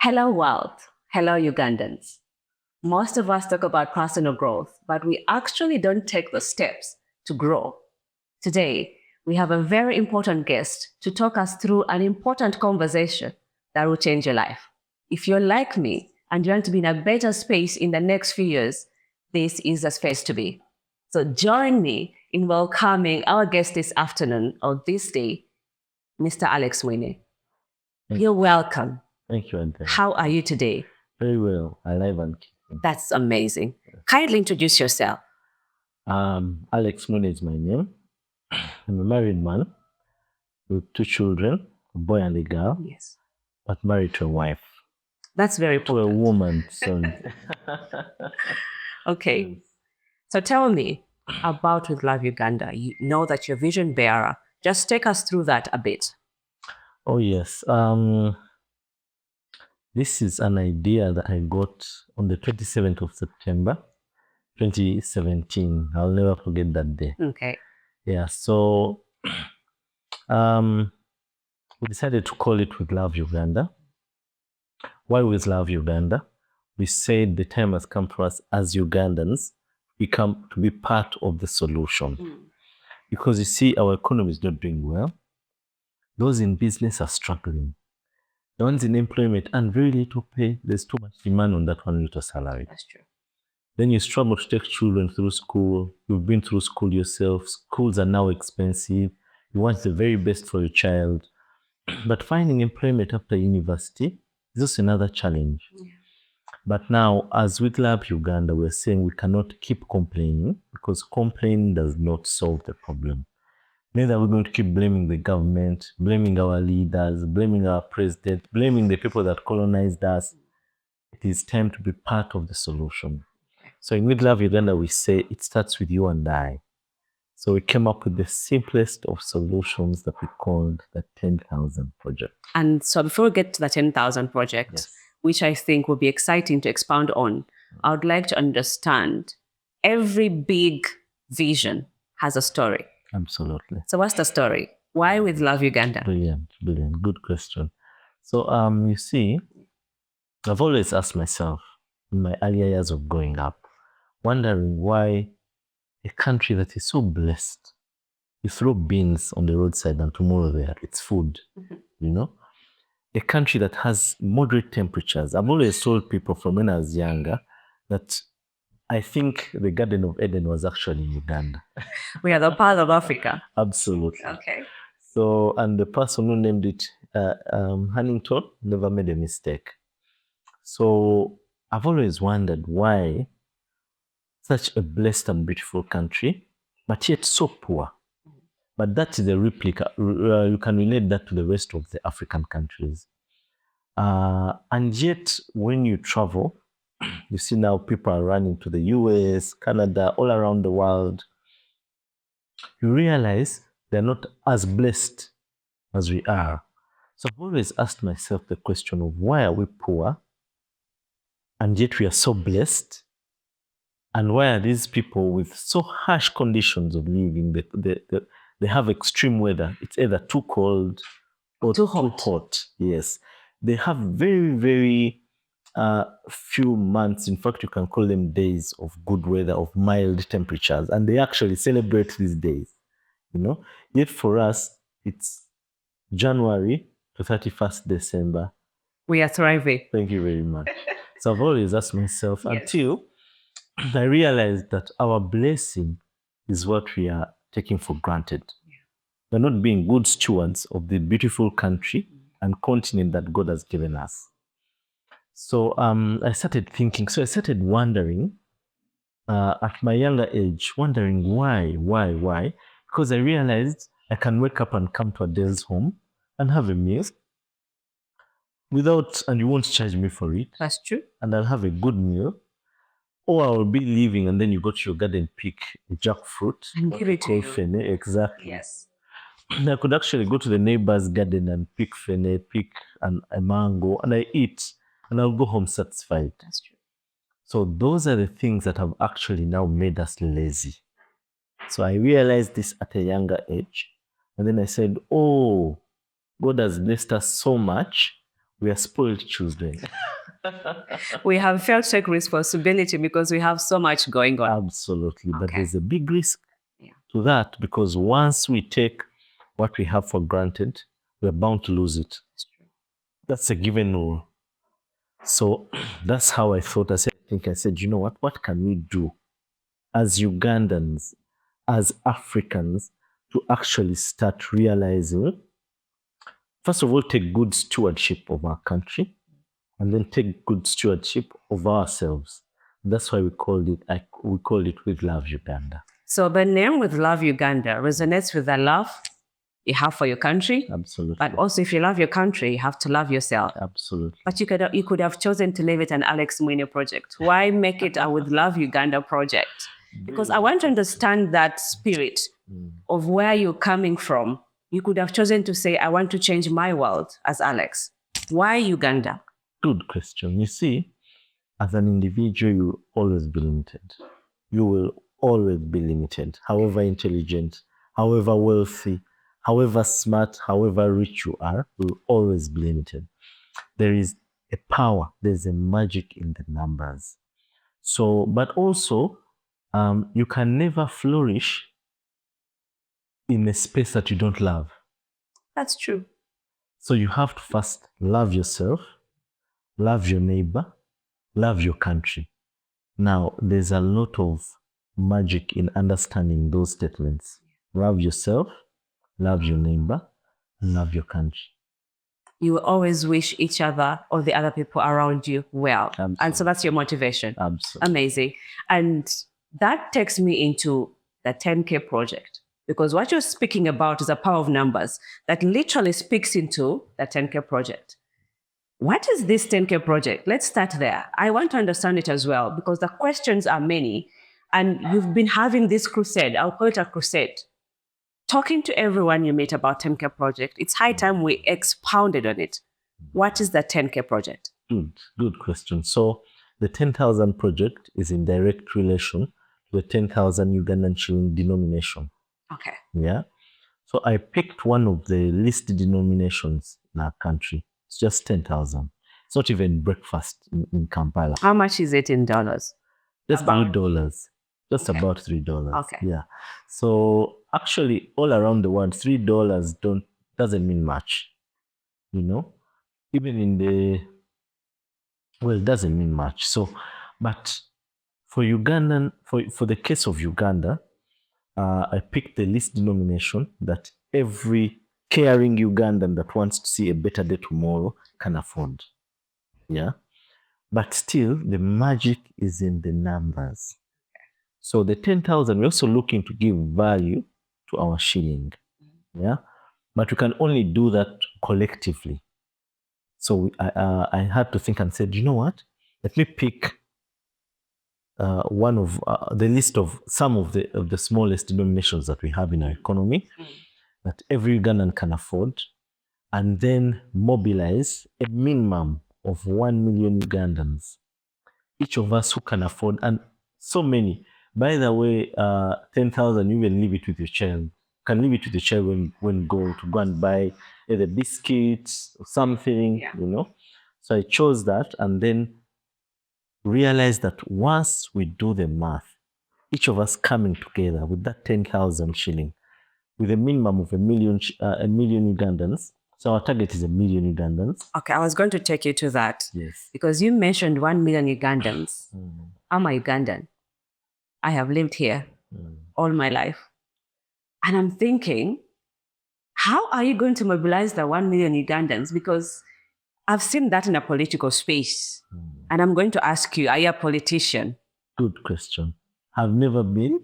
Hello, world. Hello, Ugandans. Most of us talk about personal growth, but we actually don't take the steps to grow. Today, we have a very important guest to talk us through an important conversation that will change your life. If you're like me and you want to be in a better space in the next few years, this is the space to be. So join me in welcoming our guest this afternoon or this day, Mr. Alex Winnie. You're welcome. Thank you, Adelle. How are you today? Very well. Alive and kicking. That's amazing. Kindly introduce yourself. Alex Moon is my name. I'm a married man with 2 children, a boy and a girl, Yes. but married to a wife. That's very To a important. woman, sorry. Okay. So tell me about With Love Uganda. You know that you're vision bearer. Just take us through that a bit. Oh, yes. This is an idea that I got on the 27th of September, 2017. I'll never forget that day. Okay. Yeah, so we decided to call it With Love Uganda. Why With Love Uganda? We said the time has come for us as Ugandans to be part of the solution. Because you see, our economy is not doing well. Those in business are struggling. The ones in employment and very little pay, there's too much demand on that one little salary. That's true. Then you struggle to take children through school. You've been through school yourself. Schools are now expensive. You want the very best for your child. But finding employment after university is also another challenge. Yeah. But now, as With Love Uganda, we're saying we cannot keep complaining because complaining does not solve the problem. Neither we're going to keep blaming the government, blaming our leaders, blaming our president, blaming the people that colonized us. It is time to be part of the solution. So in With Love Uganda, we say it starts with you and I. So we came up with the simplest of solutions that we called the 10,000 project. And so before we get to the 10,000 project, Yes. which I think would be exciting to expound on, I would like to understand every big vision has a story. Absolutely. So what's the story? Why With Love Uganda? Brilliant. Good question. So, you see, I've always asked myself in my earlier years of growing up, wondering why a country that is so blessed, you throw beans on the roadside and tomorrow it's food, you know? A country that has moderate temperatures. I've always told people from when I was younger that I think the Garden of Eden was actually in Uganda. We are the part of Africa. Absolutely. Okay. So, and the person who named it Huntington never made a mistake. So I've always wondered why such a blessed and beautiful country, but yet so poor. But that is a replica. You can relate that to the rest of the African countries. And yet, when you travel, you see now people are running to the US, Canada, all around the world. You realize they're not as blessed as we are. So I've always asked myself the question of why are we poor and yet we are so blessed? And why are these people with so harsh conditions of living? They have extreme weather. It's either too cold or Too too hot. hot. Yes. They have very, very few months. In fact, you can call them days of good weather, of mild temperatures. And they actually celebrate these days, you know. Yet for us, it's January to 31st December. We are thriving. Thank you very much. So I've always asked myself Yes. until I realized that our blessing is what we are taking for granted. We're not being good stewards of the beautiful country and continent that God has given us. So I started thinking, so I started wondering at my younger age, wondering why? Because I realized I can wake up and come to Adelle's home and have a meal and you won't charge me for it. That's true. And I'll have a good meal. Or I will be leaving and then you go to your garden, pick a jackfruit. And give it to you. Fene, exactly. Yes. And I could actually go to the neighbor's garden and pick fene, pick a mango, and I eat, and I'll go home satisfied. That's true. So those are the things that have actually now made us lazy. So I realized this at a younger age. And then I said, oh, God has blessed us so much. We are spoiled children. We have felt take responsibility because we have so much going on. Absolutely. But Okay. there's a big risk Yeah. to that, because once we take what we have for granted, we're bound to lose it. That's true. That's a given rule. So that's how I thought. I said, you know what? What can we do as Ugandans, as Africans, to actually start realizing, first of all, take good stewardship of our country, and then take good stewardship of ourselves. That's why we called it With Love Uganda. So the name With Love Uganda resonates with the love you have for your country. Absolutely. But also, if you love your country, you have to love yourself. Absolutely. But you could have chosen to leave it an Alex Mwine project. Why make it a With Love Uganda project? Because I want to understand that spirit of where you're coming from. You could have chosen to say, I want to change my world as Alex. Why Uganda? Good question. You see, as an individual, you will always be limited. You will always be limited. However intelligent, however wealthy, however smart, however rich you are, you will always be limited. There is a power, there's a magic in the numbers. So, but also, you can never flourish in a space that you don't love. That's true. So you have to first love yourself, love your neighbor, love your country. Now, there's a lot of magic in understanding those statements. Love yourself, love your neighbor, and love your country. You will always wish each other or the other people around you well. Absolutely. And so that's your motivation. Absolutely. Amazing. And that takes me into the 10K project, because what you're speaking about is a power of numbers that literally speaks into the 10K project. What is this 10K project? Let's start there. I want to understand it as well, because the questions are many. And you've been having this crusade. I'll call it a crusade. Talking to everyone you meet about 10K project, it's high time we expounded on it. What is the 10K project? Good question. So the 10,000 project is in direct relation to the 10,000 Ugandan shilling denomination. Okay. Yeah. So I picked one of the least denominations in our country. It's just 10,000. It's not even breakfast in Kampala. How much is it in dollars? Just About- $3. Just Okay. about $3. Okay. Yeah. So actually, all around the world, $3 doesn't mean much. You know, even in it doesn't mean much. So, but for Ugandan, for the case of Uganda, I picked the least denomination that every caring Ugandan that wants to see a better day tomorrow can afford. Yeah. But still, the magic is in the numbers. So the 10,000, we're also looking to give value to our shilling. Yeah. But we can only do that collectively. So I had to think and said, you know what? Let me pick one of the list of some of the smallest denominations that we have in our economy that every Ugandan can afford, and then mobilize a minimum of 1 million Ugandans, each of us who can afford, and so many. By the way, 10,000, you can leave it with your child. Can leave it with your child when go and buy either biscuits or something, Yeah. you know. So I chose that, and then realized that once we do the math, each of us coming together with that 10,000 shilling, with a minimum of a million Ugandans. So our target is 1 million Ugandans. Okay, I was going to take you to that. Yes. Because you mentioned 1 million Ugandans. I'm a Ugandan. I have lived here all my life. And I'm thinking, how are you going to mobilize the 1 million Ugandans? Because I've seen that in a political space. And I'm going to ask you, are you a politician? Good question. I've never been.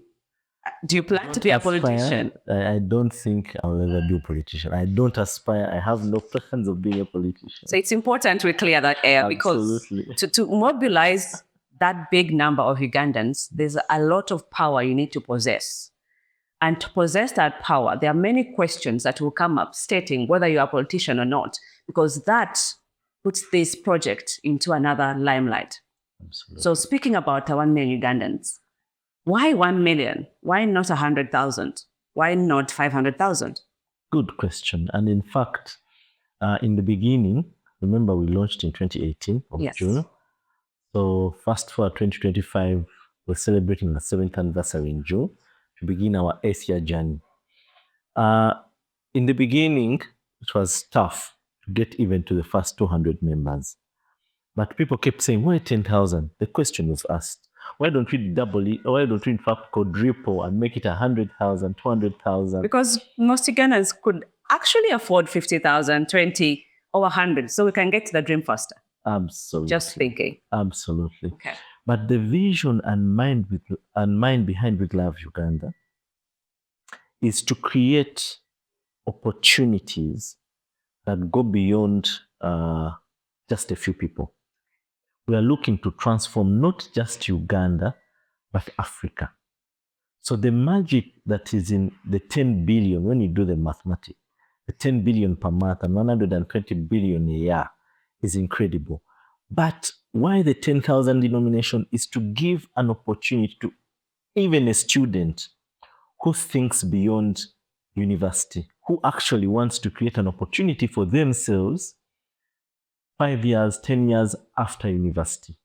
Do you plan to be a politician? I don't think I'll ever be a politician. I don't aspire. I have no plans of being a politician. So it's important we clear that air, because Absolutely. to mobilize that big number of Ugandans, there's a lot of power you need to possess. And to possess that power, there are many questions that will come up stating whether you're a politician or not, because that puts this project into another limelight. Absolutely. So speaking about the 1 million Ugandans, why 1 million? Why not 100,000? Why not 500,000? Good question. And in fact, in the beginning, Remember, we launched in 2018 of Yes. June. So fast forward 2025, we're celebrating the 7th anniversary in June to begin our 8th year journey. In the beginning, it was tough to get even to the first 200 members. But people kept saying, why 10,000? The question was asked, why don't we double it? Or why don't we in fact quadruple and make it 100,000, 200,000? Because most Ugandans could actually afford 50,000, 20, or 100, so we can get to the dream faster. Absolutely. Just thinking. Absolutely. Okay. But the vision and mind behind We Love Uganda is to create opportunities that go beyond just a few people. We are looking to transform not just Uganda, but Africa. So the magic that is in the 10 billion, when you do the mathematics, the 10 billion per month and 120 billion a year is incredible. But why the 10,000 denomination is to give an opportunity to even a student who thinks beyond university, who actually wants to create an opportunity for themselves 5 years, 10 years after university.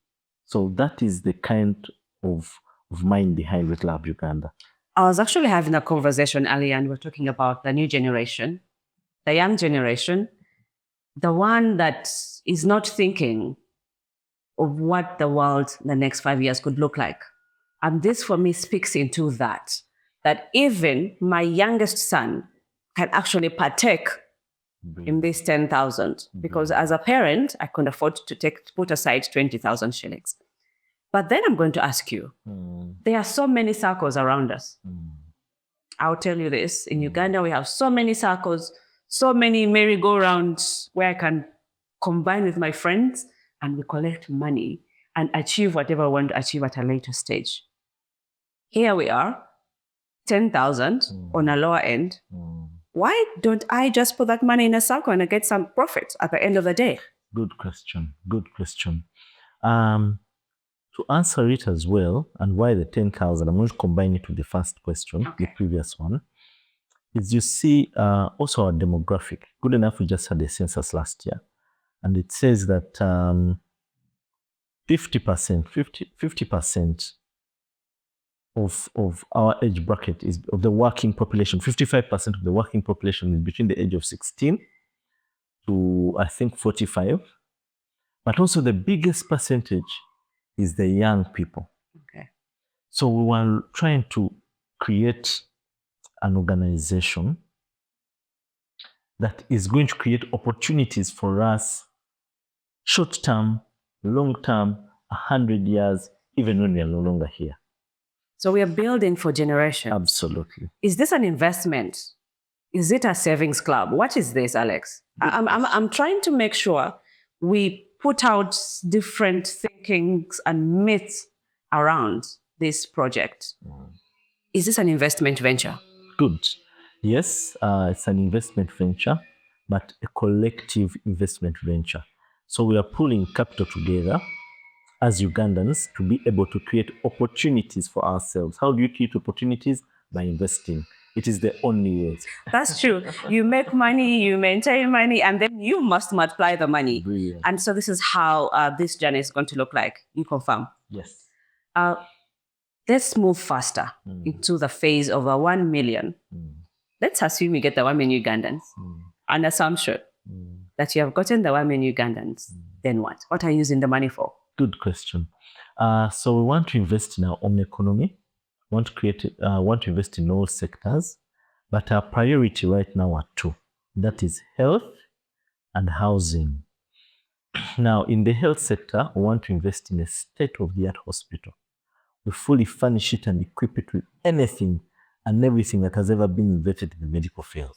So that is the kind of mind behind We Love Uganda. I was actually having a conversation earlier, and we're talking about the new generation, the young generation, the one that is not thinking of what the world the next 5 years could look like. And this for me speaks into that even my youngest son can actually partake in this 10,000, because as a parent, I couldn't afford to put aside 20,000 shillings. But then I'm going to ask you, there are so many circles around us. I'll tell you this, in Uganda, we have so many circles, so many merry-go-rounds where I can combine with my friends and we collect money and achieve whatever I want to achieve at a later stage. Here we are, 10,000 on a lower end. Why don't I just put that money in a circle and I get some profit at the end of the day? Good question. Good question. To answer it as well, and why the 10,000, I'm going to combine it with the first question, the previous one, is you see also our demographic. Good enough, we just had a census last year, and it says that 50% of our age bracket is of the working population. 55% of the working population is between the age of 16 to, I think, 45. But also the biggest percentage is the young people. Okay. So we were trying to create an organization that is going to create opportunities for us, short-term, long-term, 100 years, even when we are no longer here. So we are building for generations. Absolutely. Is this an investment? Is it a savings club? What is this, Alex? I'm trying to make sure we put out different thinkings and myths around this project. Is this an investment venture? Good. Yes, it's an investment venture, but a collective investment venture. So we are pulling capital together as Ugandans to be able to create opportunities for ourselves. How do you create opportunities? By investing. It is the only way. That's true. You make money, you maintain money, and then you must multiply the money. Brilliant. And so this is how this journey is going to look like. You confirm? Yes. Let's move faster into the phase of 1 million. Let's assume you get the 1 million Ugandans. An assumption that you have gotten the 1 million Ugandans. Then what? What are you using the money for? Good question. So we want to invest in our own economy. Want to invest in all sectors, but our priority right now are two. That is health and housing. Now, in the health sector, we want to invest in a state-of-the-art hospital. We fully furnish it and equip it with anything and everything that has ever been invented in the medical field.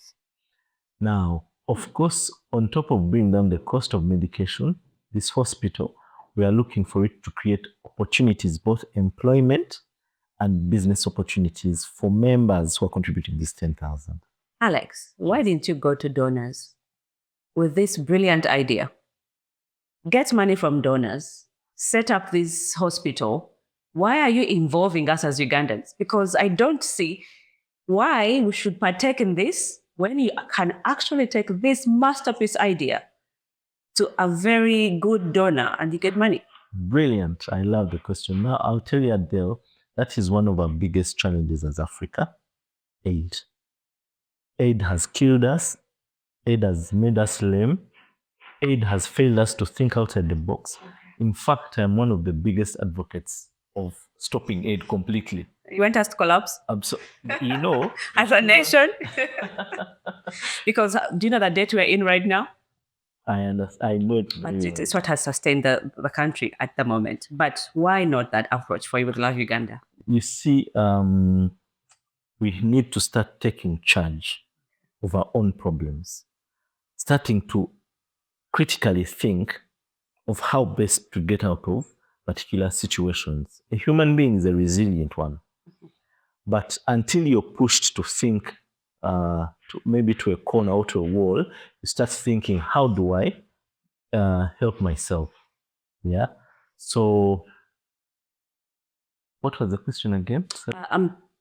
Now, of course, on top of bringing down the cost of medication, this hospital, we are looking for it to create opportunities, both employment and business opportunities for members who are contributing this 10,000. Alex, why didn't you go to donors with this brilliant idea? Get money from donors, set up this hospital. Why are you involving us as Ugandans? Because I don't see why we should partake in this when you can actually take this masterpiece idea to a very good donor and you get money. Brilliant. I love the question. Now, I'll tell you, Adele, that is one of our biggest challenges as Africa. Aid. Aid has killed us. Aid has made us lame. Aid has failed us to think outside the box. In fact, I'm one of the biggest advocates of stopping aid completely. You want us to collapse? You know, As a nation? Because do you know the debt we're in right now? I understand. I know it. But it's what has sustained the country at the moment. But why not that approach for you with Love Uganda? You see, we need to start taking charge of our own problems, starting to critically think of how best to get out of particular situations. A human being is a resilient one. But until you're pushed to think maybe to a corner or to a wall, you start thinking, how do I help myself? Yeah. So what was the question again?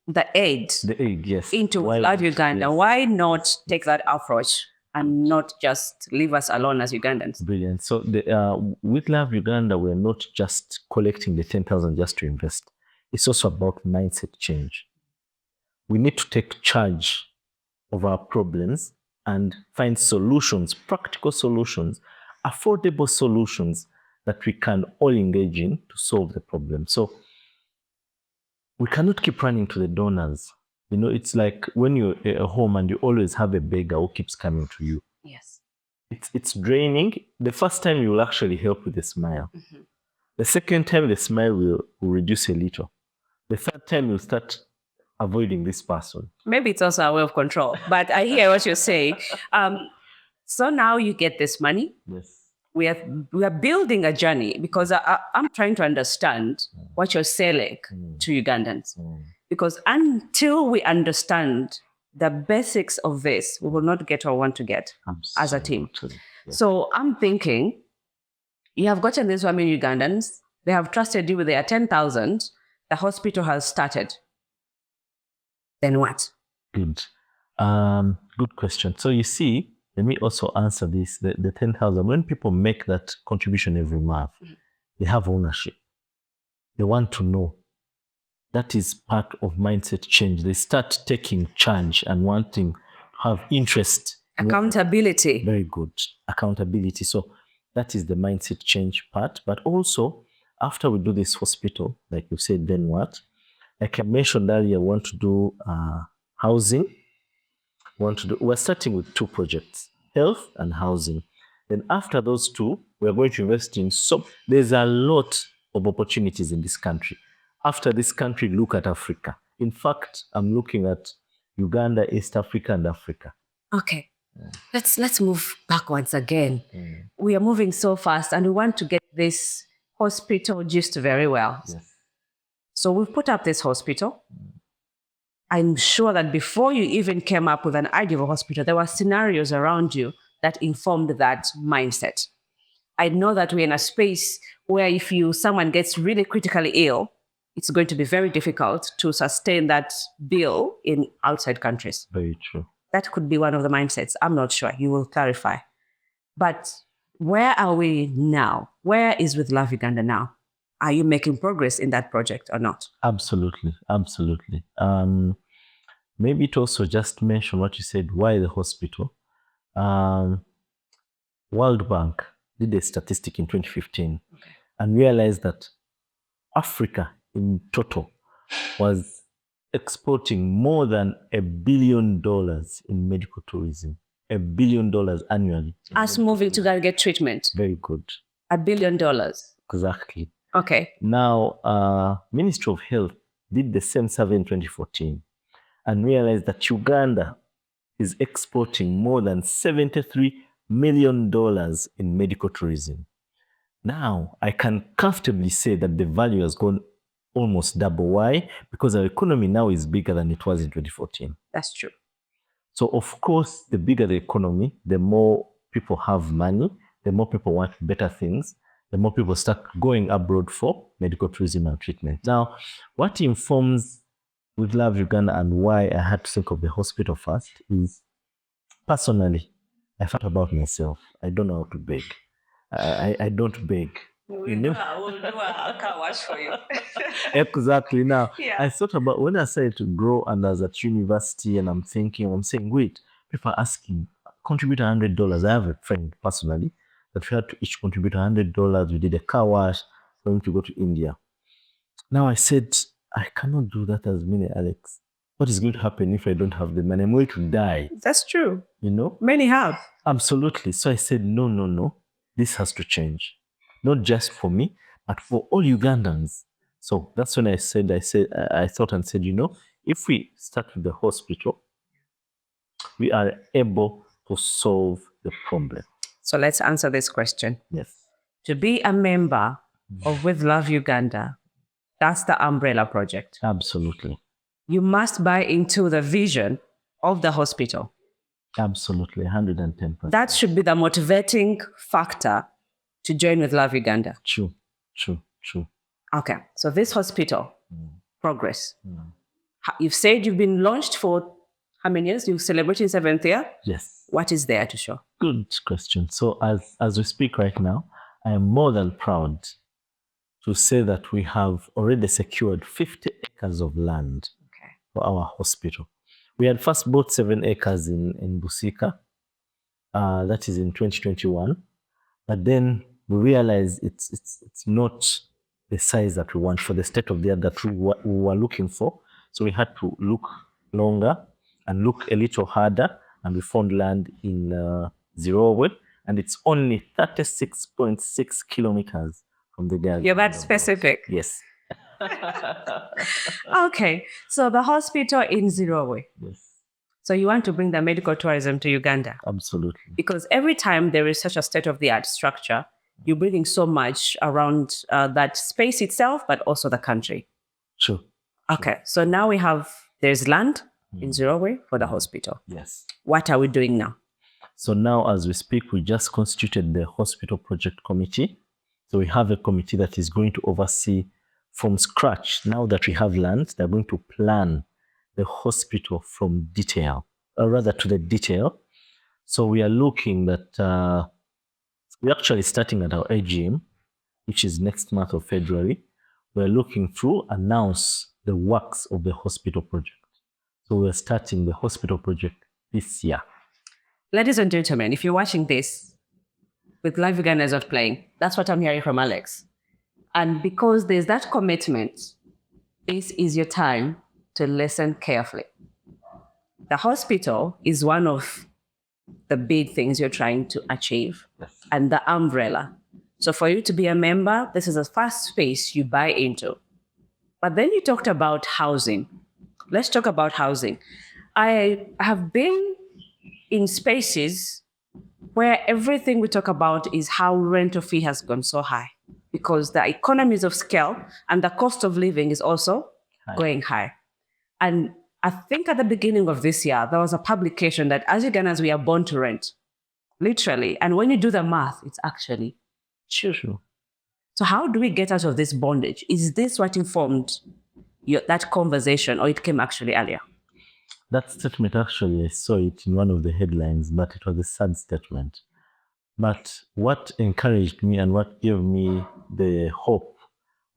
The aid. The aid, yes. Into Love Uganda. Yes. Why not take that approach and not just leave us alone as Ugandans? Brilliant. So with Love Uganda, we're not just collecting the 10,000 just to invest. It's also about mindset change. We need to take charge of our problems and find solutions, practical solutions, affordable solutions that we can all engage in to solve the problem. So we cannot keep running to the donors. You know, it's like when you're at home and you always have a beggar who keeps coming to you. Yes. It's draining. The first time you will actually help with a smile. Mm-hmm. The second time the smile will reduce a little. The third time you'll start avoiding this person. Maybe it's also a way of control, but I hear what you're saying. So now you get this money. Yes. We are building a journey because I'm trying to understand what you're selling to Ugandans. Because until we understand the basics of this, we will not get what we want to get. Absolutely. As a team. Yes. So I'm thinking, you have gotten this women Ugandans. They have trusted you with their 10,000. The hospital has started. Then what? Good. Good question. So you see, let me also answer this. The 10,000, when people make that contribution every month, they have ownership. They want to know. That is part of mindset change. They start taking charge and wanting to have interest. Accountability. Very good. Accountability. So that is the mindset change part. But also, after we do this hospital, like you said, then what? Like I mentioned earlier, I want to do housing. We're starting with 2 projects, health and housing. Then after those 2, we're going to invest in there's a lot of opportunities in this country. After this country, look at Africa. In fact, I'm looking at Uganda, East Africa, and Africa. Okay. Let's move backwards again. We are moving so fast and we want to get this hospital gist very well. Yes. So we've put up this hospital. I'm sure that before you even came up with an idea of a hospital, there were scenarios around you that informed that mindset. I know that we're in a space where if someone gets really critically ill, it's going to be very difficult to sustain that bill in outside countries. Very true. That could be one of the mindsets. I'm not sure. You will clarify. But where are we now? Where is with Love Uganda now? Are you making progress in that project or not? Absolutely. Absolutely. Maybe it also just mention what you said, why the hospital. World Bank did a statistic in 2015 and realized that Africa in total was exporting more than $1 billion in medical tourism. $1 billion annually. Us moving to go get treatment. Very good. $1 billion. Exactly. Okay. Now, Ministry of Health did the same survey in 2014 and realized that Uganda is exporting more than $73 million in medical tourism. Now, I can comfortably say that the value has gone almost double. Why? Because our economy now is bigger than it was in 2014. That's true. So, of course, the bigger the economy, the more people have money, the more people want better things, the more people start going abroad for medical tourism and treatment. Now, what informs with Love Uganda and why I had to think of the hospital first is, personally, I thought about myself. I don't know how to beg. I don't beg. We'll You know? we'll do a car wash for you. Exactly. Now, Yeah. I thought about when I started to grow and I was at university and I'm saying, wait, people are asking, contribute $100. I have a friend personally that we had to each contribute $100. We did a car wash for him to go to India. Now I said, I cannot do that as many, Alex. What is going to happen if I don't have the money? I'm going to die. That's true. You know? Many have. Absolutely. So I said, no. This has to change. Not just for me, but for all Ugandans. So that's when I thought and said, if we start with the hospital, we are able to solve the problem. So let's answer this question. Yes. To be a member of With Love Uganda, that's the umbrella project. Absolutely. You must buy into the vision of the hospital. Absolutely. 110%. That should be the motivating factor to join With Love Uganda. True. Okay. So this hospital, progress. You've said you've been launched for how many years? You're celebrating 7th year? Yes. What is there to show? Good question. So as we speak right now, I am more than proud to say that we have already secured 50 acres of land for our hospital. We had first bought 7 acres in Busika, that is in 2021, but then we realized it's not the size that we want for the state of the art that we were looking for. So we had to look longer and look a little harder, and we found land in Zirowe, and it's only 36.6 kilometers from the Gaza. You're that specific. Yes. Okay. So the hospital in Zirowe. Yes. So you want to bring the medical tourism to Uganda? Absolutely. Because every time there is such a state-of-the-art structure, you're bringing so much around that space itself, but also the country. Sure. Okay. So now there's land in Zirowe for the hospital. Yes. What are we doing now? So now as we speak, we just constituted the hospital project committee. So we have a committee that is going to oversee from scratch. Now that we have land, they're going to plan the hospital from detail, or rather to the detail. So we are looking that we're actually starting at our AGM, which is next month of February. We're looking to announce the works of the hospital project. So we're starting the hospital project this year. Ladies and gentlemen, if you're watching this, With Live Uganda is not playing. That's what I'm hearing from Alex. And because there's that commitment, this is your time to listen carefully. The hospital is one of the big things you're trying to achieve, and the umbrella. So for you to be a member, this is the first space you buy into. But then you talked about housing. Let's talk about housing. I have been in spaces where everything we talk about is how rental fee has gone so high because the economies of scale and the cost of living is also going high. And I think at the beginning of this year, there was a publication that as Ugandans, we are born to rent, literally. And when you do the math, it's actually true. So how do we get out of this bondage? Is this what informed that conversation, or it came actually earlier? That statement, actually, I saw it in one of the headlines, but it was a sad statement. But what encouraged me and what gave me the hope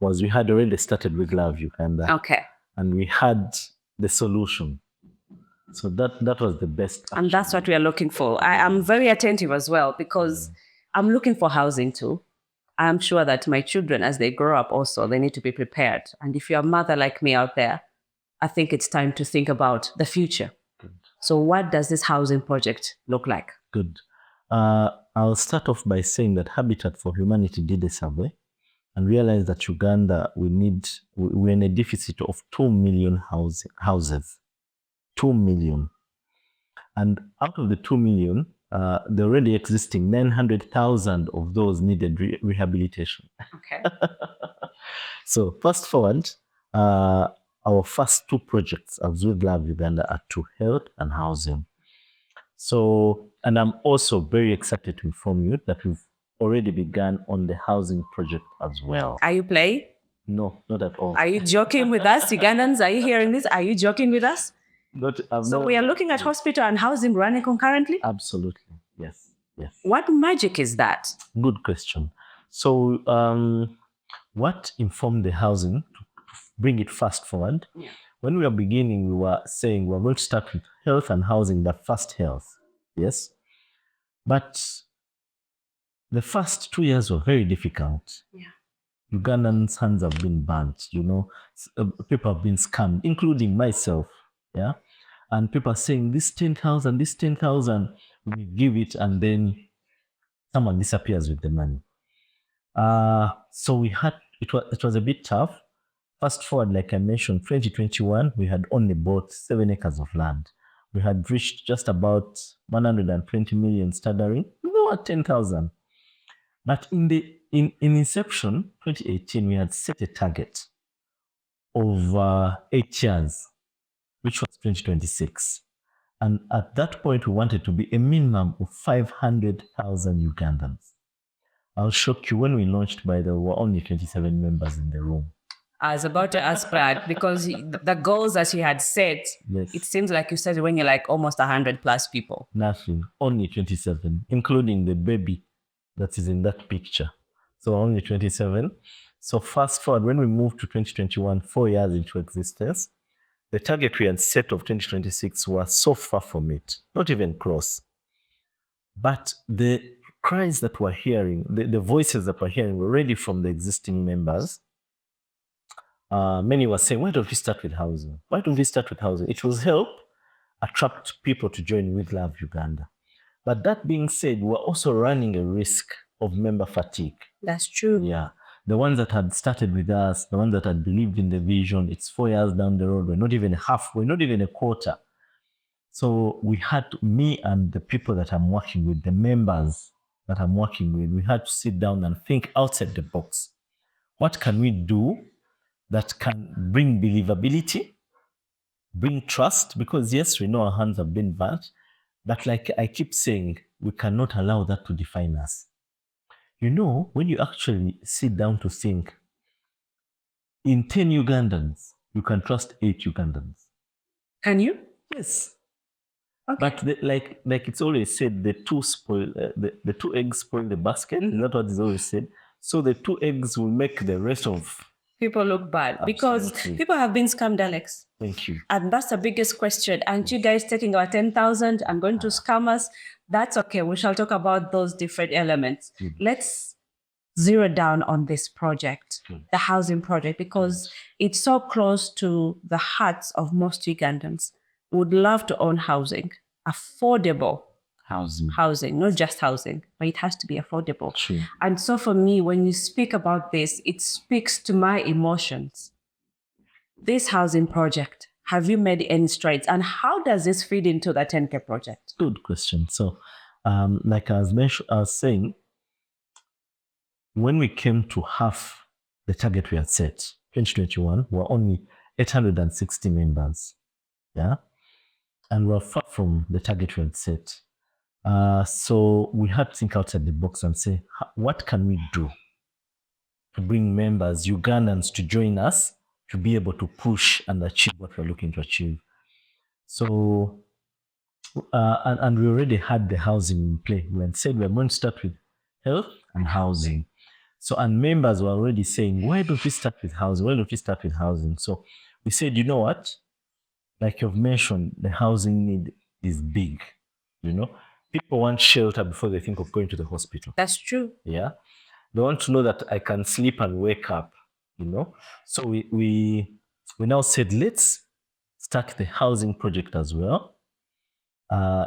was we had already started with Love Uganda. Okay. And we had the solution. So that was the best. And that's what we are looking for. I am very attentive as well because I'm looking for housing too. I'm sure that my children, as they grow up also, they need to be prepared. And if you're a mother like me out there, I think it's time to think about the future. Good. So what does this housing project look like? Good. I'll start off by saying that Habitat for Humanity did a survey and realized that Uganda, we're in a deficit of 2 million houses. 2 million. And out of the 2 million, the already existing 900,000 of those needed rehabilitation. Okay. So fast forward, our first 2 projects as with Love Uganda are to health and housing. So, and I'm also very excited to inform you that we've already begun on the housing project as well. Are you playing? No, not at all. Are you joking with us, Ugandans? Are you hearing this? Are you joking with us? We are looking at hospital and housing running concurrently? Absolutely, yes. Yes. What magic is that? Good question. So, what informed the housing to bring it fast forward? Yeah. When we were beginning, we were saying we're going to start with health and housing, but first health. Yes. But the first 2 years were very difficult. Yeah. Ugandans' hands have been burnt, people have been scammed, including myself. Yeah. And people are saying, this 10,000, we give it, and then someone disappears with the money. So it was a bit tough. Fast forward, like I mentioned, 2021, we had only bought 7 acres of land. We had reached just about 120 million stuttering. We were at 10,000. But in inception, 2018, we had set a target of 8 years, which was 2026. And at that point, we wanted to be a minimum of 500,000 Ugandans. I'll shock you, when we launched, there were only 27 members in the room. I was about to ask that because the goals that you had set, Yes. it seems like you said when you're like almost 100 plus people. Nothing, only 27, including the baby that is in that picture. So only 27. So fast forward, when we moved to 2021, 4 years into existence, the target we had set of 2026 was so far from it, not even close. But the cries that we're hearing, the voices that we're hearing were already from the existing members. Many were saying, why don't we start with housing? Why don't we start with housing? It will help attract people to join With Love Uganda. But that being said, we're also running a risk of member fatigue. That's true. Yeah. The ones that had started with us, the ones that had believed in the vision, it's 4 years down the road. We're not even halfway, not even a quarter. So we had me and the people that I'm working with, the members that I'm working with, we had to sit down and think outside the box. What can we do that can bring believability, bring trust? Because yes, we know our hands have been burnt, but like I keep saying, we cannot allow that to define us. When you actually sit down to think, in 10 Ugandans, you can trust 8 Ugandans. Can you? Yes. Okay. But like it's always said, the two eggs spoil the basket. Mm-hmm. Is that what is always said? So the 2 eggs will make the rest of people look bad. Absolutely. Because people have been scammed, Alex. Thank you. And that's the biggest question. Aren't you guys taking our 10,000 and going to scam us? That's okay. We shall talk about those different elements. Let's zero down on this project, the housing project, because it's so close to the hearts of most Ugandans. Would love to own housing, affordable housing, not just housing, but it has to be affordable. True. And so for me, when you speak about this, it speaks to my emotions. This housing project, have you made any strides? And how does this feed into the 10K project? Good question. So, like I was saying, when we came to half the target we had set, 2021, we're only 860 members. Yeah. And we're far from the target we had set. So we had to think outside the box and say, what can we do to bring members, Ugandans, to join us to be able to push and achieve what we're looking to achieve? So, and we already had the housing in play. We had said we're going to start with health and housing. So, and members were already saying, why don't we start with housing? Why don't we start with housing? So we said, you know what? Like you've mentioned, the housing need is big. People want shelter before they think of going to the hospital. That's true. Yeah. They want to know that I can sleep and wake up, So we now said, let's start the housing project as well.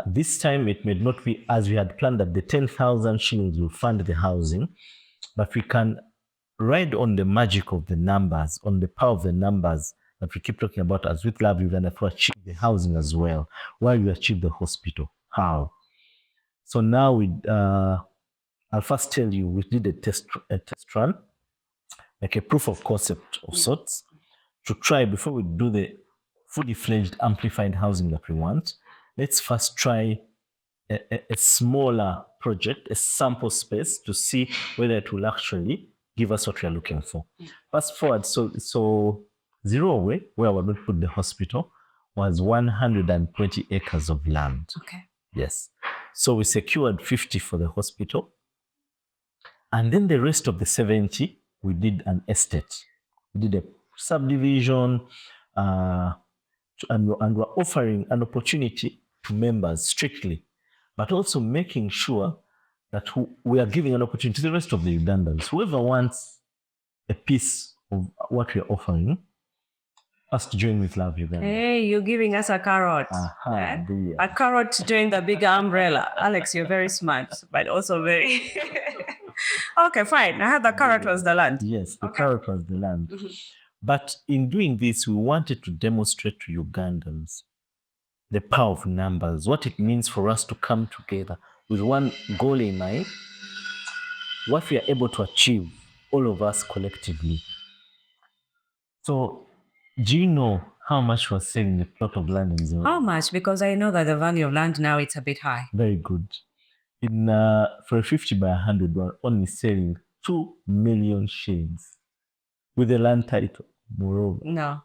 This time it may not be as we had planned that the 10,000 shillings will fund the housing, but we can ride on the magic of the numbers, on the power of the numbers that we keep talking about as With Love Uganda, to achieve the housing as well, while we achieve the hospital. How? So now I'll first tell you, we did a test run, like a proof of concept of sorts, to try before we do the fully fledged amplified housing that we want. Let's first try a smaller project, a sample space, to see whether it will actually give us what we are looking for. Fast forward, so Zero Away, where we're going to put the hospital, was 120 acres of land. Okay. Yes. So we secured 50 for the hospital. And then the rest of the 70, we did an estate. We did a subdivision, and we're offering an opportunity to members strictly, but also making sure that we are giving an opportunity to the rest of the Ugandans. Whoever wants a piece of what we're offering, us to join with Love Uganda. Hey, you're giving us a carrot. A carrot to join the bigger umbrella. Alex, you're very smart, but also very... Okay, fine. I heard the carrot was the land. Yes, the carrot was the land. But in doing this, we wanted to demonstrate to Ugandans the power of numbers, what it means for us to come together with one goal in mind, what we are able to achieve, all of us collectively. So, do you know how much we're selling a plot of land in Zero? How much? Because I know that the value of land now, it's a bit high. Very good. For a 50 by 100, we're only selling 2 million shillings with a land title, moreover. No,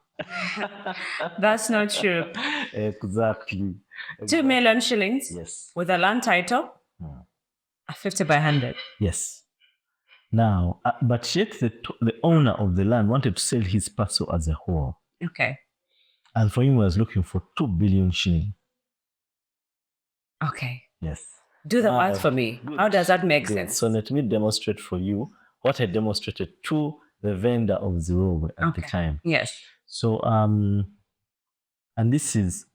that's not true. Exactly. 2 million shillings? Yes. With a land title? A 50 by 100. Yes. Now, but yet the owner of the land wanted to sell his parcel as a whole. Okay. And for him, he was looking for 2 billion shillings. Okay. Yes. Do the math for me. Good. How does that make sense? So let me demonstrate for you what I demonstrated to the vendor of Zero at the time. Yes. So and this is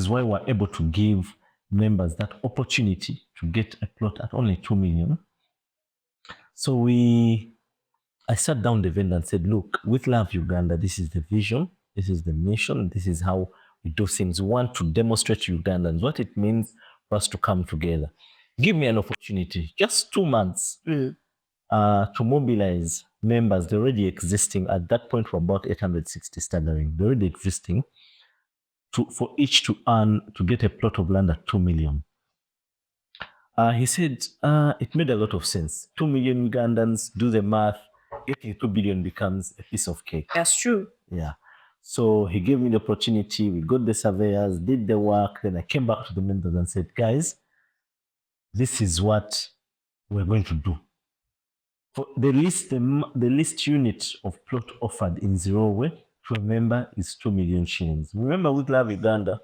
why we're able to give members that opportunity to get a plot at only 2 million. So I sat down the vendor and said, look, with Love Uganda, this is the vision, this is the mission, this is how we do things. We want to demonstrate to Ugandans what it means for us to come together. Give me an opportunity, just 2 months, to mobilize members. They're already existing. At that point, we're about 860 staggering. They're already existing for each to get a plot of land at 2 million. He said it made a lot of sense. 2 million Ugandans, do the math, getting 2 billion becomes a piece of cake. That's true. Yeah. So he gave me the opportunity. We got the surveyors, did the work. Then I came back to the members and said, guys, this is what we're going to do. For the least unit of plot offered in Zero Way to a member is 2 million shillings. Remember, with Love Uganda,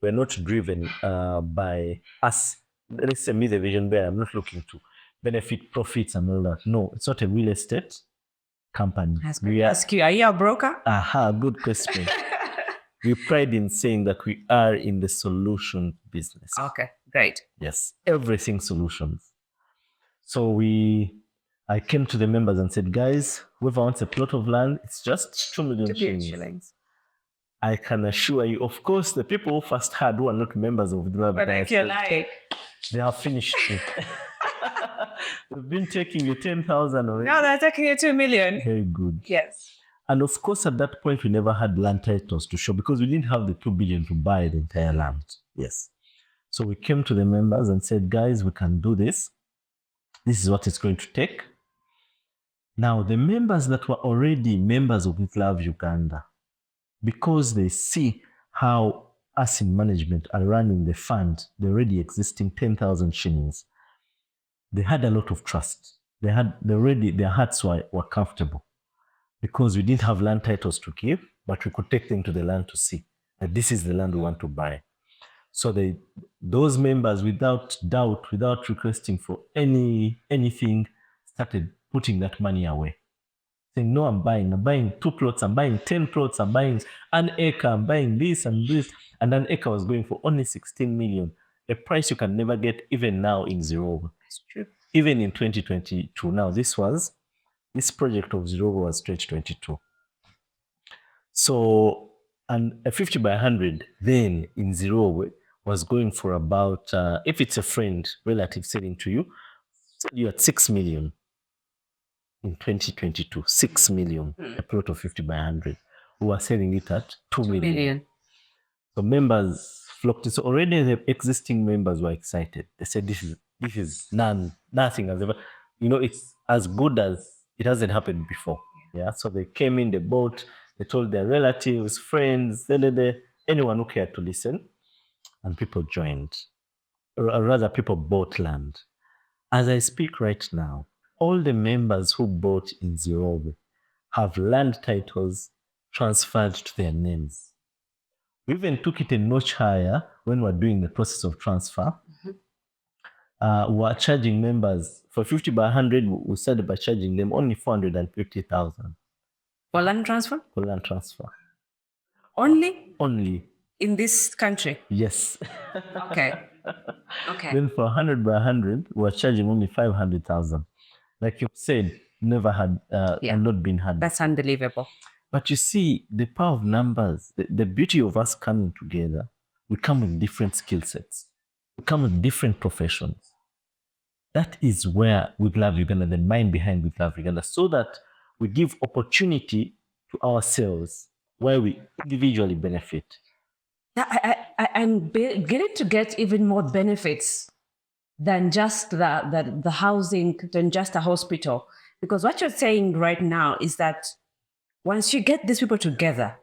we're not driven by us. Let's say me, the vision bearer. I'm not looking to benefit profits and all that. No, it's not a real estate company. Are you a broker? Good question. We pride in saying that we are in the solution business. Okay, great. Yes, everything solutions. So I came to the members and said, guys, whoever wants a plot of land, it's just 2 million shillings. I can assure you, of course, the people who first had who are not members of the Love. But if you're lying, they have finished it. They've been taking you 10,000 already. Now they're taking you 2 million. Very good. Yes. And of course, at that point, we never had land titles to show because we didn't have the 2 billion to buy the entire land. Yes. So we came to the members and said, guys, we can do this. This is what it's going to take. Now, the members that were already members of Love Uganda, because they see how us in management are running the fund, the already existing 10,000 shillings, they had a lot of trust. Their hearts were comfortable because we didn't have land titles to give, but we could take them to the land to see that this is the land we want to buy. So those members, without doubt, without requesting for anything, started putting that money away. Saying, no, I'm buying 2 plots, I'm buying 10 plots, I'm buying an acre, I'm buying this and this. And an acre was going for only 16 million, a price you can never get even now in Zero. That's true. Even in 2022. Now, this project of Zero was 2022. So, and a 50 by 100 then in Zero was going for about, if it's a friend, relative selling to you, you're at 6 million. In 2022, 6 million, a plot of 50 by 100. We were selling it at 2 million. So members flocked. So already the existing members were excited. They said, this is nothing has ever, it's as good as it hasn't happened before. Yeah. So they came in, they bought, they told their relatives, friends, anyone who cared to listen, and people joined. or rather people bought land. As I speak right now, all the members who bought in Zimbabwe have land titles transferred to their names. We even took it a notch higher when we were doing the process of transfer. We were charging members for 50 by 100. We started by charging them only 450,000 For land transfer? for land transfer. Only Only, in this country? yes. Okay. Okay. Then for 100 by 100, we were charging only 500,000. Like you said, never had Yeah. and not been had. That's unbelievable. But you see, the power of numbers, the beauty of us coming together, we come with different skill sets. We come with different professions. That is where With Love Uganda, the mind behind With Love Uganda, so that we give opportunity to ourselves where we individually benefit. I'm beginning to get even more benefits than just the housing, than just a hospital. Because what you're saying right now is that once you get these people together,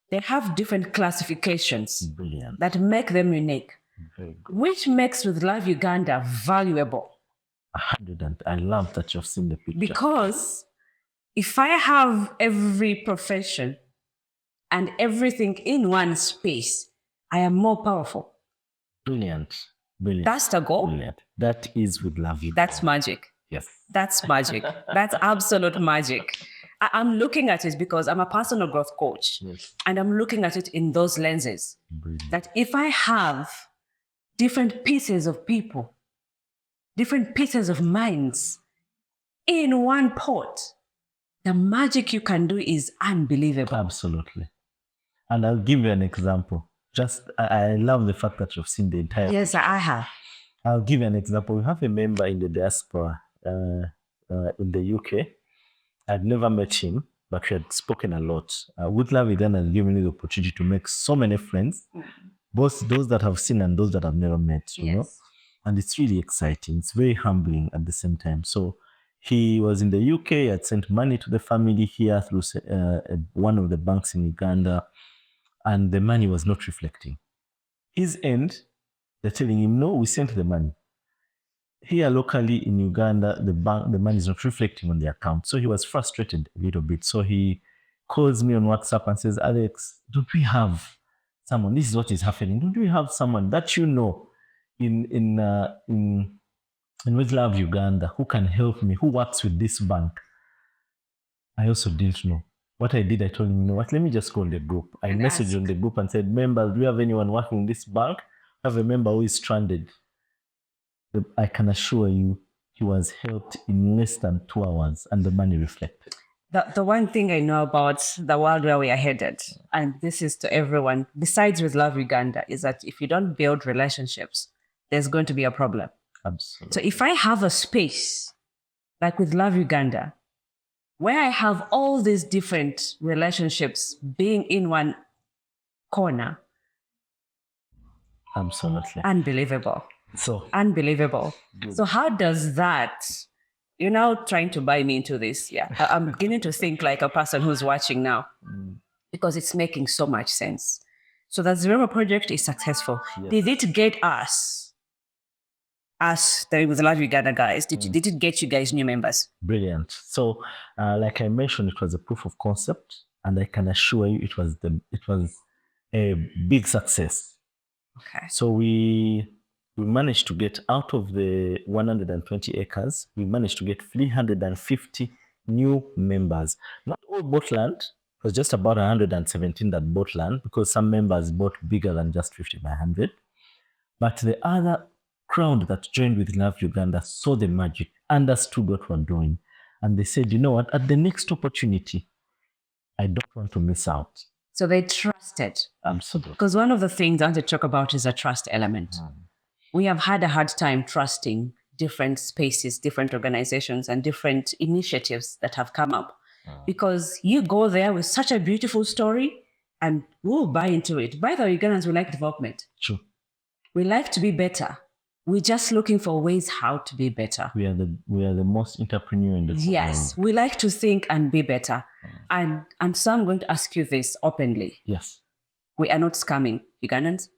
they have different classifications Brilliant. that make them unique, Very good. which makes With Love Uganda valuable. 100, and I love that you've seen the picture. Because if I have every profession and everything in one space, I am more powerful. Brilliant. Brilliant. That's the goal. Brilliant. That is With Love Uganda. That's magic. Yes. That's magic. That's absolute magic. I'm looking at it because I'm a personal growth coach. Yes. And I'm looking at it in those lenses. Brilliant. That if I have different pieces of people, different pieces of minds in one pot, the magic you can do is unbelievable. Absolutely. And I'll give you an example. I love the fact that you've seen the entire. Yes, I have. I'll give you an example. We have a member in the diaspora in the UK. I'd never met him, but we had spoken a lot. With Love Uganda has given me the opportunity to make so many friends, both those that have seen and those that I've never met, you know. And it's really exciting. It's very humbling at the same time. So he was in the UK, had sent money to the family here through one of the banks in Uganda, and the money was not reflecting. His end, they're telling him, no, we sent the money. Here locally in Uganda, the money is not reflecting on the account. So he was frustrated a little bit. So he calls me on WhatsApp and says, Alex, don't we have someone? This is what is happening. Don't we have someone that you know in With Love Uganda who can help me, who works with this bank? I also didn't know. What I did, I told him, you know what, let me just go on the group. I messaged on the group and said, members, do you have anyone working in this bank? I have a member who is stranded. I can assure you, he was helped in less than 2 hours and the money reflected. The one thing I know about the world where we are headed, and this is to everyone, besides With Love Uganda, is that if you don't build relationships, there's going to be a problem. Absolutely. So if I have a space like With Love Uganda, where I have all these different relationships being in one corner, absolutely. Unbelievable. So unbelievable. Good. So how does that, you're now trying to buy me into this. Yeah. I'm beginning to think like a person who's watching now because it's making so much sense. So the Zero project is successful. Yes. Did it get us, the With Love Uganda guys, did it get you guys new members? Brilliant. So like I mentioned, it was a proof of concept, and I can assure you it was a big success. Okay. So we managed to get out of the 120 acres, we managed to get 350 new members. Not all bought land. It was just about 117 that bought land because some members bought bigger than just 50 by 100. But the other crowd that joined With Love Uganda saw the magic, understood what we're doing. And they said, you know what, at the next opportunity, I don't want to miss out. So they trusted. Absolutely. Because one of the things I want to talk about is a trust element. We have had a hard time trusting different spaces, different organizations, and different initiatives that have come up. Because you go there with such a beautiful story and we'll buy into it. By the way, Ugandans, we like development. True. We like to be better. We're just looking for ways how to be better. We are the most entrepreneur in the world. Yes, we like to think and be better. And so I'm going to ask you this openly. Yes. We are not scamming Ugandans.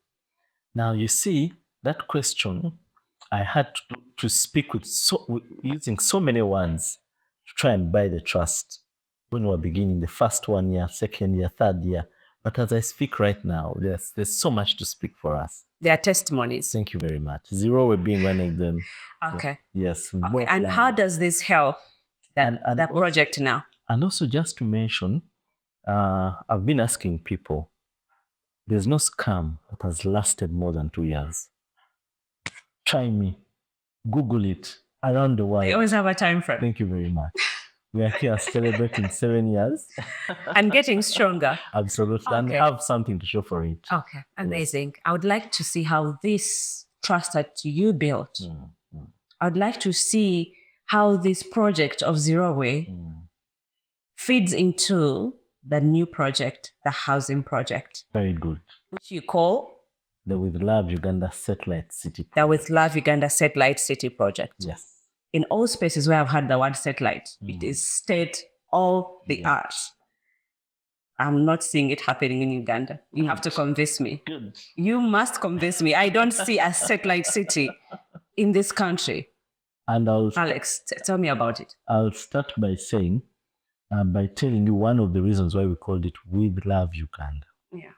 Now you see, that question, I had to speak using so many words to try and buy the trust when we were beginning the first 1 year, second year, third year. But as I speak right now, there's so much to speak for us. There are testimonies. Thank you very much. Zero Way being one of them. Okay. Yes. Okay. And how does this help that project now? And also just to mention, I've been asking people, there's no scam that has lasted more than 2 years. Try me. Google it around the world. I always have a time frame. Thank you very much. We are here celebrating 7 years. And getting stronger. Absolutely. Okay. And have something to show for it. Okay. Amazing. Yes. I would like to see how this trust that you built, I would like to see how this project of Zero Way feeds into the new project, the housing project. Very good. Which you call? The With Love Uganda Satellite City Project. The With Love Uganda Satellite City Project. Yes. In all spaces where I've heard the word satellite, it is state of the art. I'm not seeing it happening in Uganda. You have to convince me. Good. You must convince me. I don't see a satellite city in this country. And Alex, tell me about it. I'll start by saying, by telling you one of the reasons why we called it With Love Uganda. Yeah.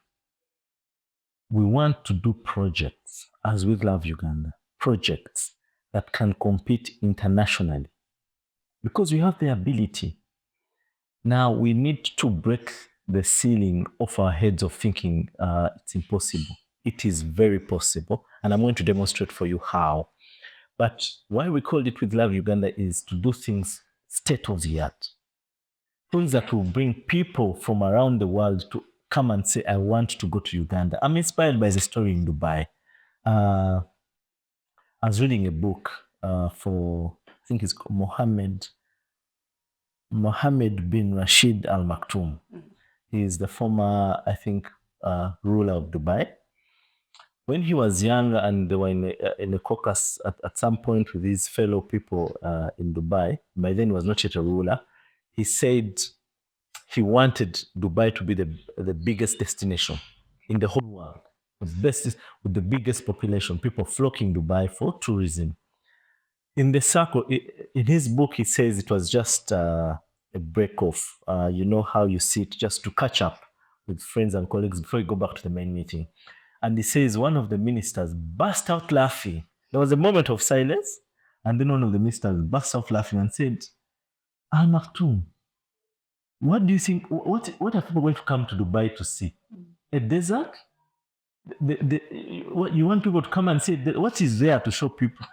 We want to do projects as With Love Uganda, projects that can compete internationally because we have the ability. Now we need to break the ceiling of our heads of thinking it's impossible. It is very possible, and I'm going to demonstrate for you how. But why we called it With Love Uganda is to do things state of the art. Things that will bring people from around the world to come and say, I want to go to Uganda. I'm inspired by the story in Dubai. I was reading a book for, I think it's called Mohammed bin Rashid Al Maktoum. He is the former, I think, ruler of Dubai. When he was young and they were in a caucus at some point with his fellow people in Dubai, by then he was not yet a ruler, he said he wanted Dubai to be the biggest destination in the whole world. With the biggest population, people flocking Dubai for tourism. In the circle, in his book, he says it was just a break off. You know how you sit just to catch up with friends and colleagues before you go back to the main meeting. And he says one of the ministers burst out laughing. There was a moment of silence, and then one of the ministers burst out laughing and said, Al Maktoum, what do you think? What are people going to come to Dubai to see? A desert? What you want people to come and say, what is there to show people?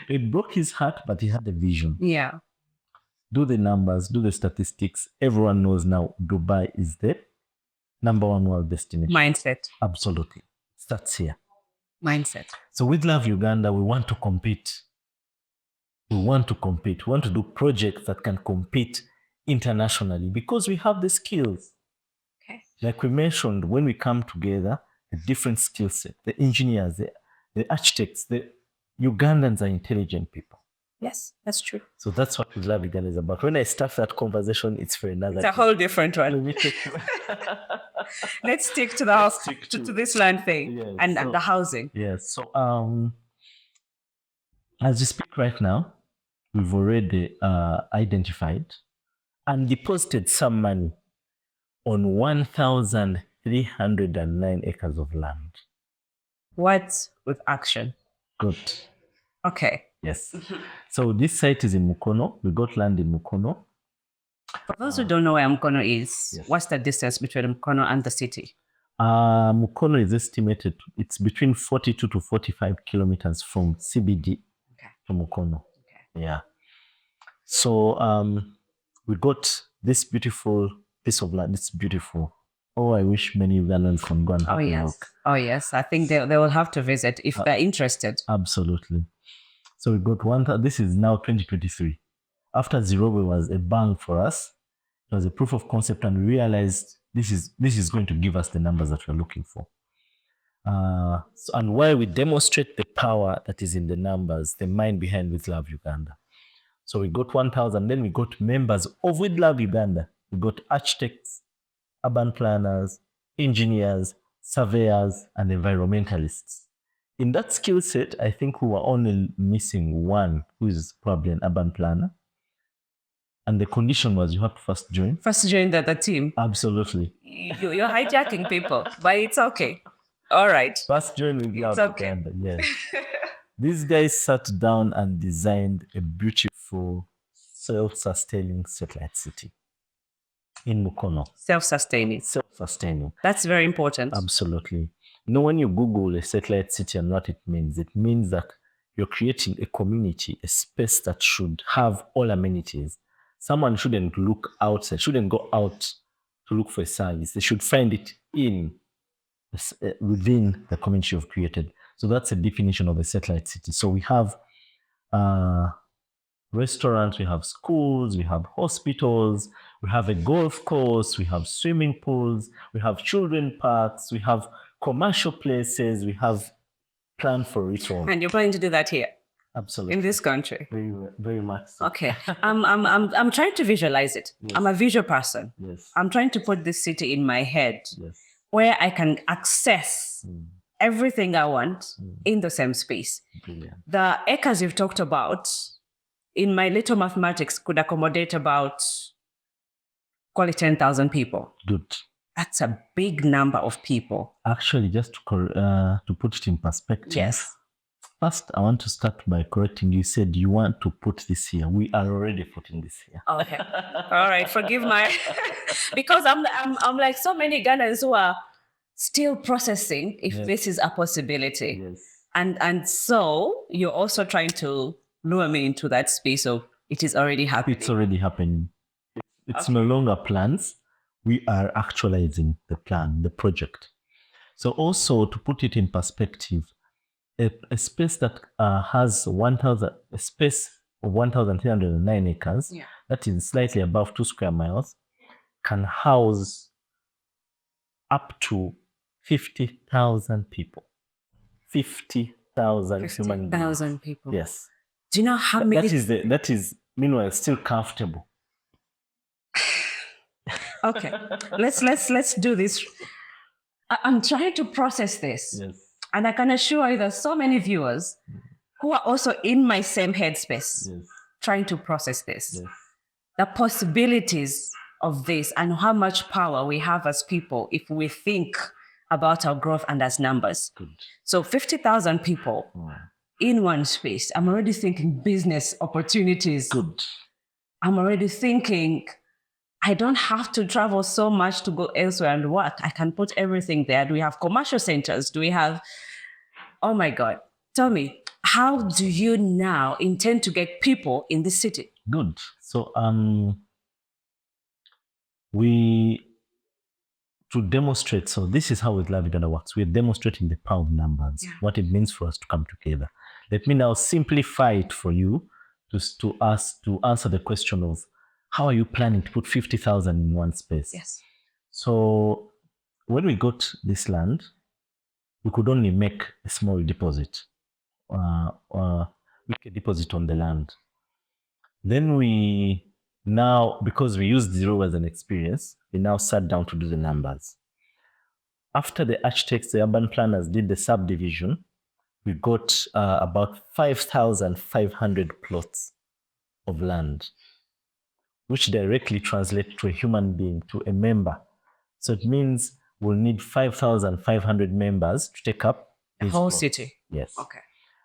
It broke his heart, but he had a vision. Yeah. Do the numbers, do the statistics. Everyone knows now Dubai is the number one world destination. Mindset. Absolutely. Starts here. Mindset. So with Love Uganda, we want to compete. We want to do projects that can compete internationally because we have the skills. Okay. Like we mentioned, when we come together, a different skill set, the engineers, the architects, the Ugandans are intelligent people. Yes, that's true. So that's what With Love Uganda is about. When I start that conversation, it's for another. It's a whole different one. Let's stick to the house, to this land thing, yes, and the housing. Yes. So as we speak right now, we've already identified and deposited some money on 1,309 acres of land. What with action? Good. Okay. Yes. So this site is in Mukono. We got land in Mukono. For those who don't know where Mukono is, yes, what's the distance between Mukono and the city? Mukono is estimated, it's between 42 to 45 kilometers from CBD to Mukono. Okay. Yeah. So we got this beautiful piece of land. It's beautiful. Oh, I wish many Ugandans can go and have a look. Oh, yes. I think they will have to visit if they're interested. Absolutely. So we got this is now 2023. After Zero Way was a bang for us. It was a proof of concept, and we realized this is going to give us the numbers that we're looking for. And while we demonstrate the power that is in the numbers, the mind behind With Love Uganda. So we got 1,000, then we got members of With Love Uganda. We got architects, urban planners, engineers, surveyors, and environmentalists. in that skill set, I think we were only missing one who is probably an urban planner. And the condition was you have to first join. First join the team. Absolutely. You're hijacking people, but it's okay. All right. First join with It's okay. Yes. These guys sat down and designed a beautiful self-sustaining satellite city in Mukono. Self-sustaining. Self-sustaining. That's very important. Absolutely. You know, when you Google a satellite city and what it means that you're creating a community, a space that should have all amenities. Someone shouldn't look outside, shouldn't go out to look for a service. They should find it within the community you've created. So that's a definition of a satellite city. So we have restaurants, we have schools, we have hospitals, we have a golf course, we have swimming pools, we have children parks, we have commercial places, we have planned for it all. And you're planning to do that here? Absolutely. In this country? Very, very much so. Okay. I'm trying to visualize it. Yes. I'm a visual person. Yes. I'm trying to put this city in my head. Yes. Where I can access everything I want in the same space. Brilliant. The acres you've talked about, in my little mathematics, could accommodate about, call it 10,000 people. Good. That's a big number of people. Actually, just to put it in perspective. Yes. First, I want to start by correcting you. You said you want to put this here. We are already putting this here. Okay. All right. Forgive my... because I'm like so many Ghanaians who are still processing if this is a possibility. Yes. And so you're also trying to lure me into that space of it is already happening. It's already happening. It's no longer plans. We are actualizing the plan, the project. So also to put it in perspective, a space that has a space of 1,309 acres, that is slightly above 2 square miles, can house up to 50,000 people. 50,000 human beings. 50,000 people. Yes. Do you know how many? That is meanwhile still comfortable. Okay, let's do this. I'm trying to process this. Yes. And I can assure you there's so many viewers who are also in my same headspace trying to process this. Yes. The possibilities of this and how much power we have as people if we think about our growth and as numbers. Good. So 50,000 people in one space. I'm already thinking business opportunities. Good. I'm already thinking I don't have to travel so much to go elsewhere and work. I can put everything there. Do we have commercial centers? Do we have... Oh my God. Tell me, how do you now intend to get people in this city? Good. So to demonstrate, so this is how with Love Uganda works. We're demonstrating the power of numbers, what it means for us to come together. Let me now simplify it for you to answer the question of how are you planning to put 50,000 in one space? Yes. So when we got this land, we could only make a small deposit, make a deposit on the land. Then because we used zero as an experience, we now sat down to do the numbers. After the architects, the urban planners did the subdivision, we got about 5,500 plots of land, which directly translate to a human being, to a member. So it means we'll need 5,500 members to take up the whole city. Yes. Okay.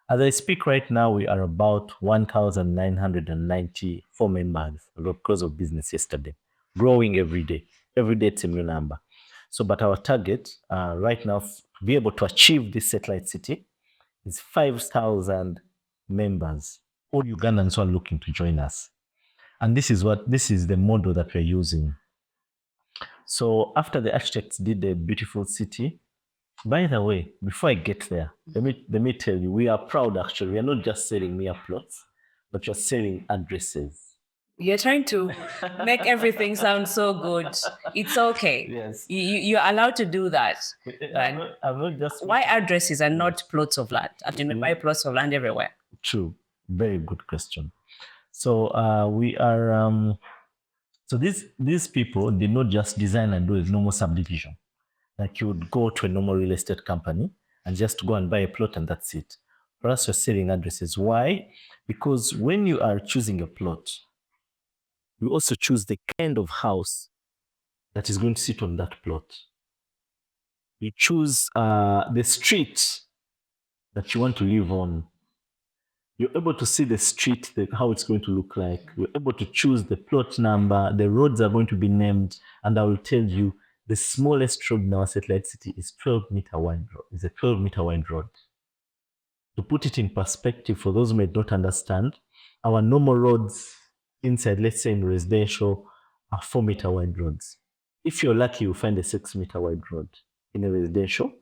As I speak right now, we are about 1,994 members because of business yesterday, growing every day. Every day it's a new number. So, but our target right now to be able to achieve this satellite city is 5,000 members. All Ugandans who are looking to join us. And this is the model that we're using. So after the architects did a beautiful city, by the way, before I get there, let me tell you, we are proud actually. We are not just selling mere plots, but we're selling addresses. You're trying to make everything sound so good. It's okay. Yes. You're allowed to do that. I'm not just... Why addresses and not plots of land? I mean, buy plots of land everywhere. True. Very good question. So we are... so these people did not just design and do a normal subdivision. Like you would go to a normal real estate company and just go and buy a plot and that's it. For us, we're selling addresses. Why? Because when you are choosing a plot, you also choose the kind of house that is going to sit on that plot. You choose the street that you want to live on. You're able to see the street, how it's going to look like. You're able to choose the plot number. The roads are going to be named, and I will tell you the smallest road in our satellite city is 12-meter wide. It's a 12-meter wide road. To put it in perspective, for those who may not understand, our normal roads inside, let's say in residential, are 4-meter wide roads. If you're lucky, you'll find a 6-meter wide road in a residential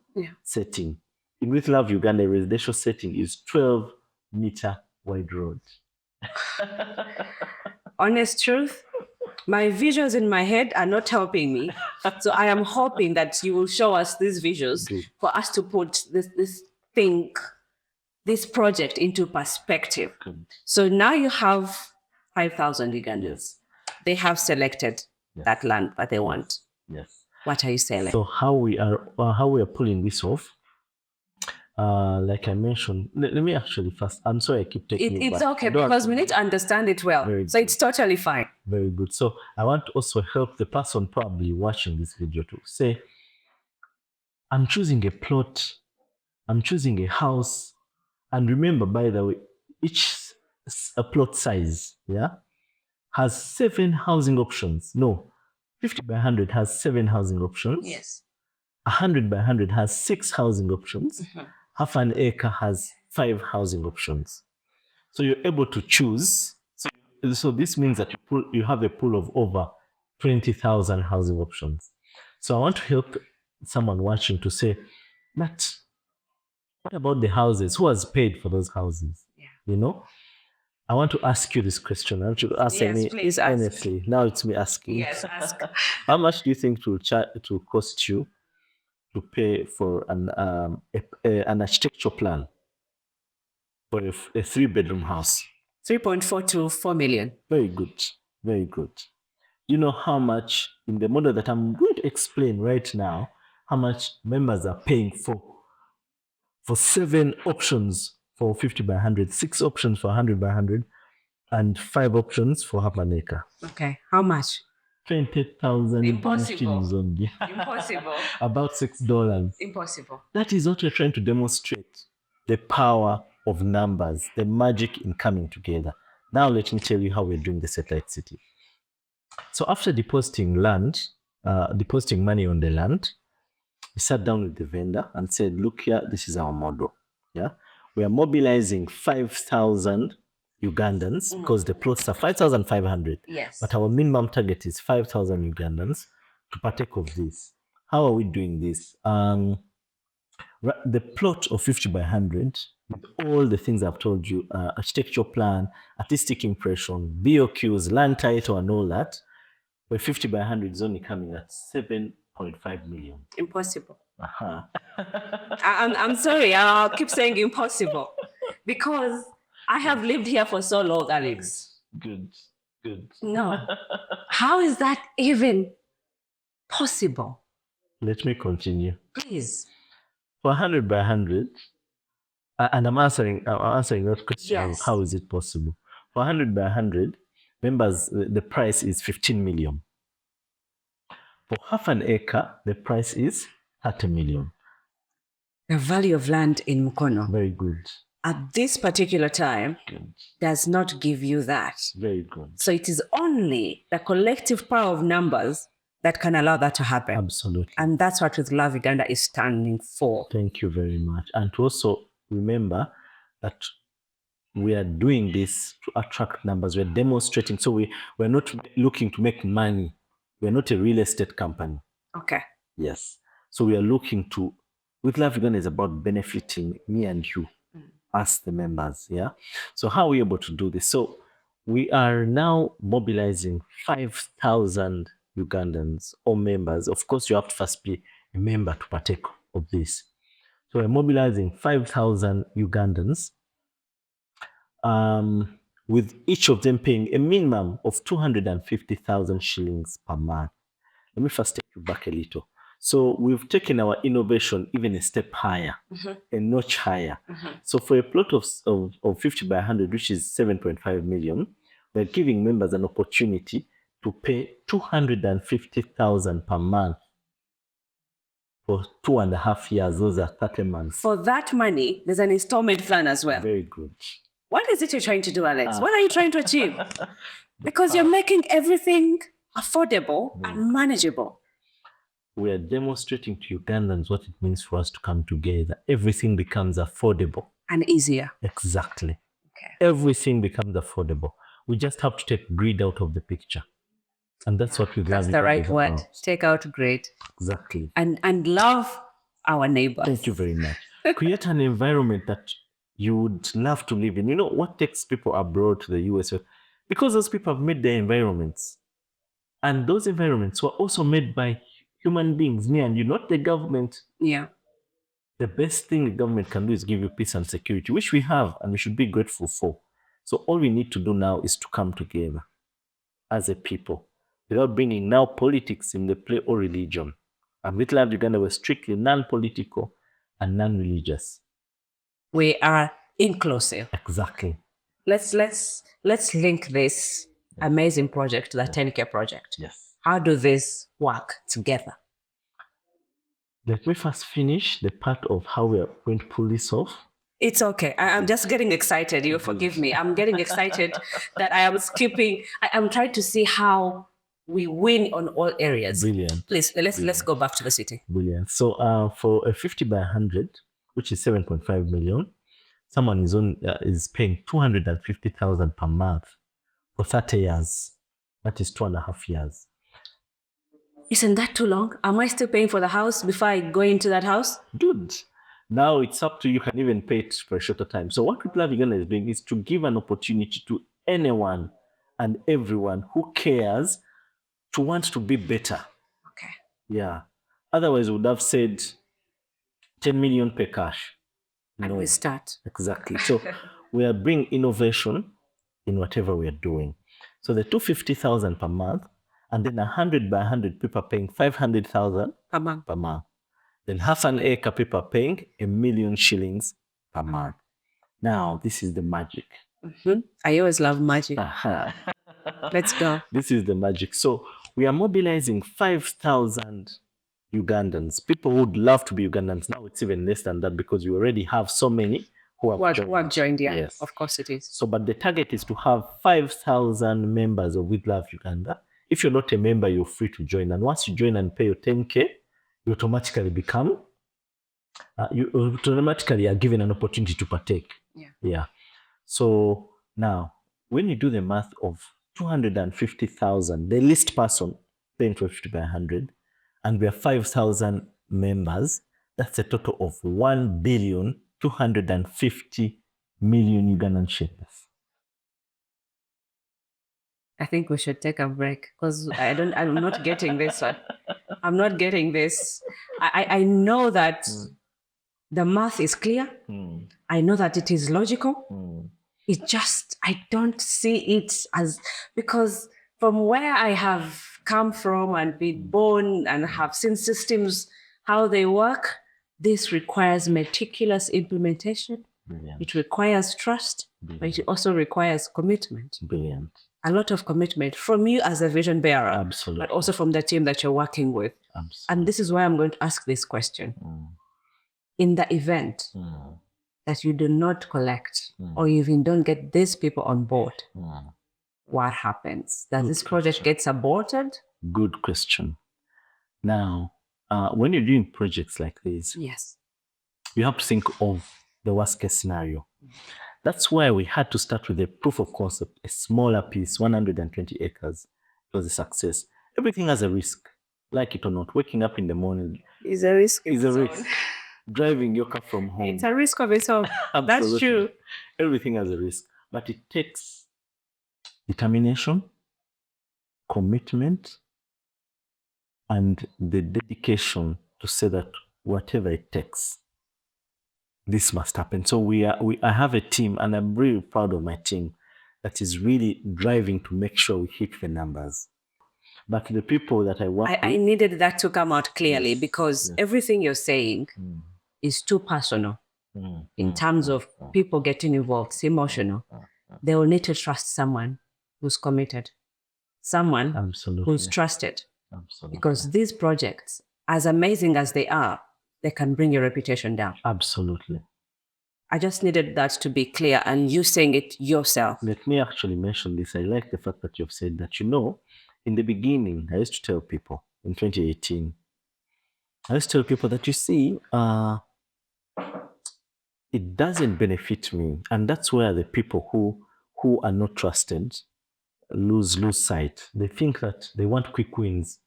setting. In With Love Uganda, a residential setting is 12-meter wide road. Honest truth, my visuals in my head are not helping me. So I am hoping that you will show us these visuals for us to put this project into perspective. So now you have 5,000 Ugandans. Yes. They have selected that land that they want. Yes. What are you selling? So how we are pulling this off, like I mentioned, let me actually first, I'm sorry I keep taking It's okay because we need to understand it well. So it's totally fine. Very good. So I want to also help the person probably watching this video to say, I'm choosing a plot, I'm choosing a house, and remember, by the way, each plot size, has 7 housing options. No, 50 by 100 has 7 housing options. Yes. 100 by 100 has 6 housing options. Half an acre has 5 housing options. So you're able to choose. So this means that you have a pool of over 20,000 housing options. So I want to help someone watching to say, but what about the houses? Who has paid for those houses? I want to ask you this question. I want you to ask me please ask. honestly. Now it's me asking. Yes, ask. How much do you think it will cost you to pay for an architecture plan for a 3-bedroom house? 3.4 to 4 million. Very good. Very good. You know how much, in the model that I'm going to explain right now, how much members are paying for 7 options for 50 by 100, 6 options for 100 by 100, and 5 options for half an acre. Okay. How much? 20,000 Impossible. only. Impossible. About $6. Impossible. That is what we're trying to demonstrate. The power of numbers, the magic in coming together. Now let me tell you how we're doing the satellite city. So after depositing money on the land, we sat down with the vendor and said, look here, this is our model. We are mobilizing 5,000 Ugandans because the plots are 5,500. Yes. But our minimum target is 5,000 Ugandans to partake of this. How are we doing this? The plot of 50 by 100, with all the things I've told you, architecture plan, artistic impression, BOQs, land title, and all that, where 50 by 100 is only coming at 7.5 million. Impossible. I'm sorry, I'll keep saying impossible because I have lived here for so long, Alex. Good. No. How is that even possible? Let me continue. Please. For 100 by 100, and I'm answering that question. Yes. How is it possible? For 100 by 100, members, the price is 15 million. For half an acre, the price is 30 million. The value of land in Mukono. Very good. At this particular time, does not give you that. Very good. So it is only the collective power of numbers that can allow that to happen. Absolutely. And that's what With Love Uganda is standing for. Thank you very much. And to also remember that we are doing this to attract numbers. We're demonstrating. So we're not looking to make money. We're not a real estate company. Okay. Yes. So we are looking to, With Love Uganda is about benefiting me and you, us the members. So how are we able to do this? So we are now mobilizing 5,000 Ugandans or members. Of course, you have to first be a member to partake of this. So we're mobilizing 5,000 Ugandans, with each of them paying a minimum of 250,000 shillings per month. Let me first take you back a little. So we've taken our innovation even a step higher, a notch higher. So for a plot of 50 by 100, which is 7.5 million, we're giving members an opportunity to pay 250,000 per month for 2.5 years. Those are 30 months. For that money, there's an installment plan as well. Very good. What is it you're trying to do, Alex? What are you trying to achieve? Because you're making everything affordable and manageable. We are demonstrating to Ugandans what it means for us to come together. Everything becomes affordable. And easier. Exactly. Okay. Everything becomes affordable. We just have to take greed out of the picture. And that's what we love. That's the right word. Take out greed. Exactly. And love our neighbors. Thank you very much. Create an environment that you would love to live in. You know what takes people abroad to the US? Because those people have made their environments. And those environments were also made by human beings, me and you, not the government. Yeah. The best thing the government can do is give you peace and security, which we have and we should be grateful for. So all we need to do now is to come together as a people without bringing now politics in the play or religion. And Little Uganda was strictly non-political and non-religious. We are inclusive. Exactly. Let's link this amazing project to the 10K project. Yes. How do these work together? Let me first finish the part of how we are going to pull this off. It's okay. I'm just getting excited. You forgive me. I'm getting excited that I am skipping. I'm trying to see how we win on all areas. Brilliant. Please, let's go back to the city. Brilliant. So for a 50 by 100, which is 7.5 million, someone is paying 250,000 per month for 30 years. That is 2.5 years. Isn't that too long? Am I still paying for the house before I go into that house? Good. Now it's up to you. You can even pay it for a shorter time. So what Little Uganda is doing is to give an opportunity to anyone and everyone who cares to want to be better. Okay. Yeah. Otherwise, we would have said 10 million per cash. And we start. Exactly. So we are bringing innovation in whatever we are doing. So the 250,000 per month, and then 100 by 100 people paying 500,000 per month. Per month. Then half an acre people paying 1 million shillings per month. Now, this is the magic. Mm-hmm. I always love magic. Let's go. This is the magic. So we are mobilizing 5,000 Ugandans. People would love to be Ugandans. Now it's even less than that because we already have so many who have joined. Yeah, yes. Of course it is. So, but the target is to have 5,000 members of We Love Uganda. If you're not a member, you're free to join. And once you join and pay your 10K, you automatically are given an opportunity to partake. Yeah. So now, when you do the math of 250,000, the least person paying 50 by 100, and we have 5,000 members, that's a total of 1,250 million Ugandan shillings. I think we should take a break because I'm not getting this one. I'm not getting this. I know that the math is clear. I know that it is logical. It just, I don't see it as, because from where I have come from and been born and have seen systems, how they work, this requires meticulous implementation. Brilliant. It requires trust, but it also requires commitment. Brilliant. A lot of commitment from you as a vision bearer. Absolutely. But also from the team that you're working with. Absolutely. And this is why I'm going to ask this question. In the event that you do not collect or you even don't get these people on board, what happens? Does this project get aborted? Good question. Now, when you're doing projects like this, yes, you have to think of the worst case scenario. That's why we had to start with a proof of concept, a smaller piece, 120 acres. It was a success. Everything has a risk, like it or not. Waking up in the morning is a risk. Driving your car from home. It's a risk of its own. That's true. Everything has a risk. But it takes determination, commitment, and the dedication to say that whatever it takes, this must happen. So I have a team, and I'm really proud of my team that is really driving to make sure we hit the numbers. But the people that I work I with, needed that to come out clearly Yes, because yes. everything you're saying is too personal in terms of people getting involved. It's emotional. They will need to trust someone who's committed, someone Absolutely. who's trusted. Absolutely. Because these projects, as amazing as they are, they can bring your reputation down. Absolutely. I just needed that to be clear and you saying it yourself. Let me actually mention this. I like the fact that you've said that. In the beginning, I used to tell people in 2018, I used to tell people that, you see, it doesn't benefit me. And that's where the people who are not trusted lose sight. They think that they want quick wins.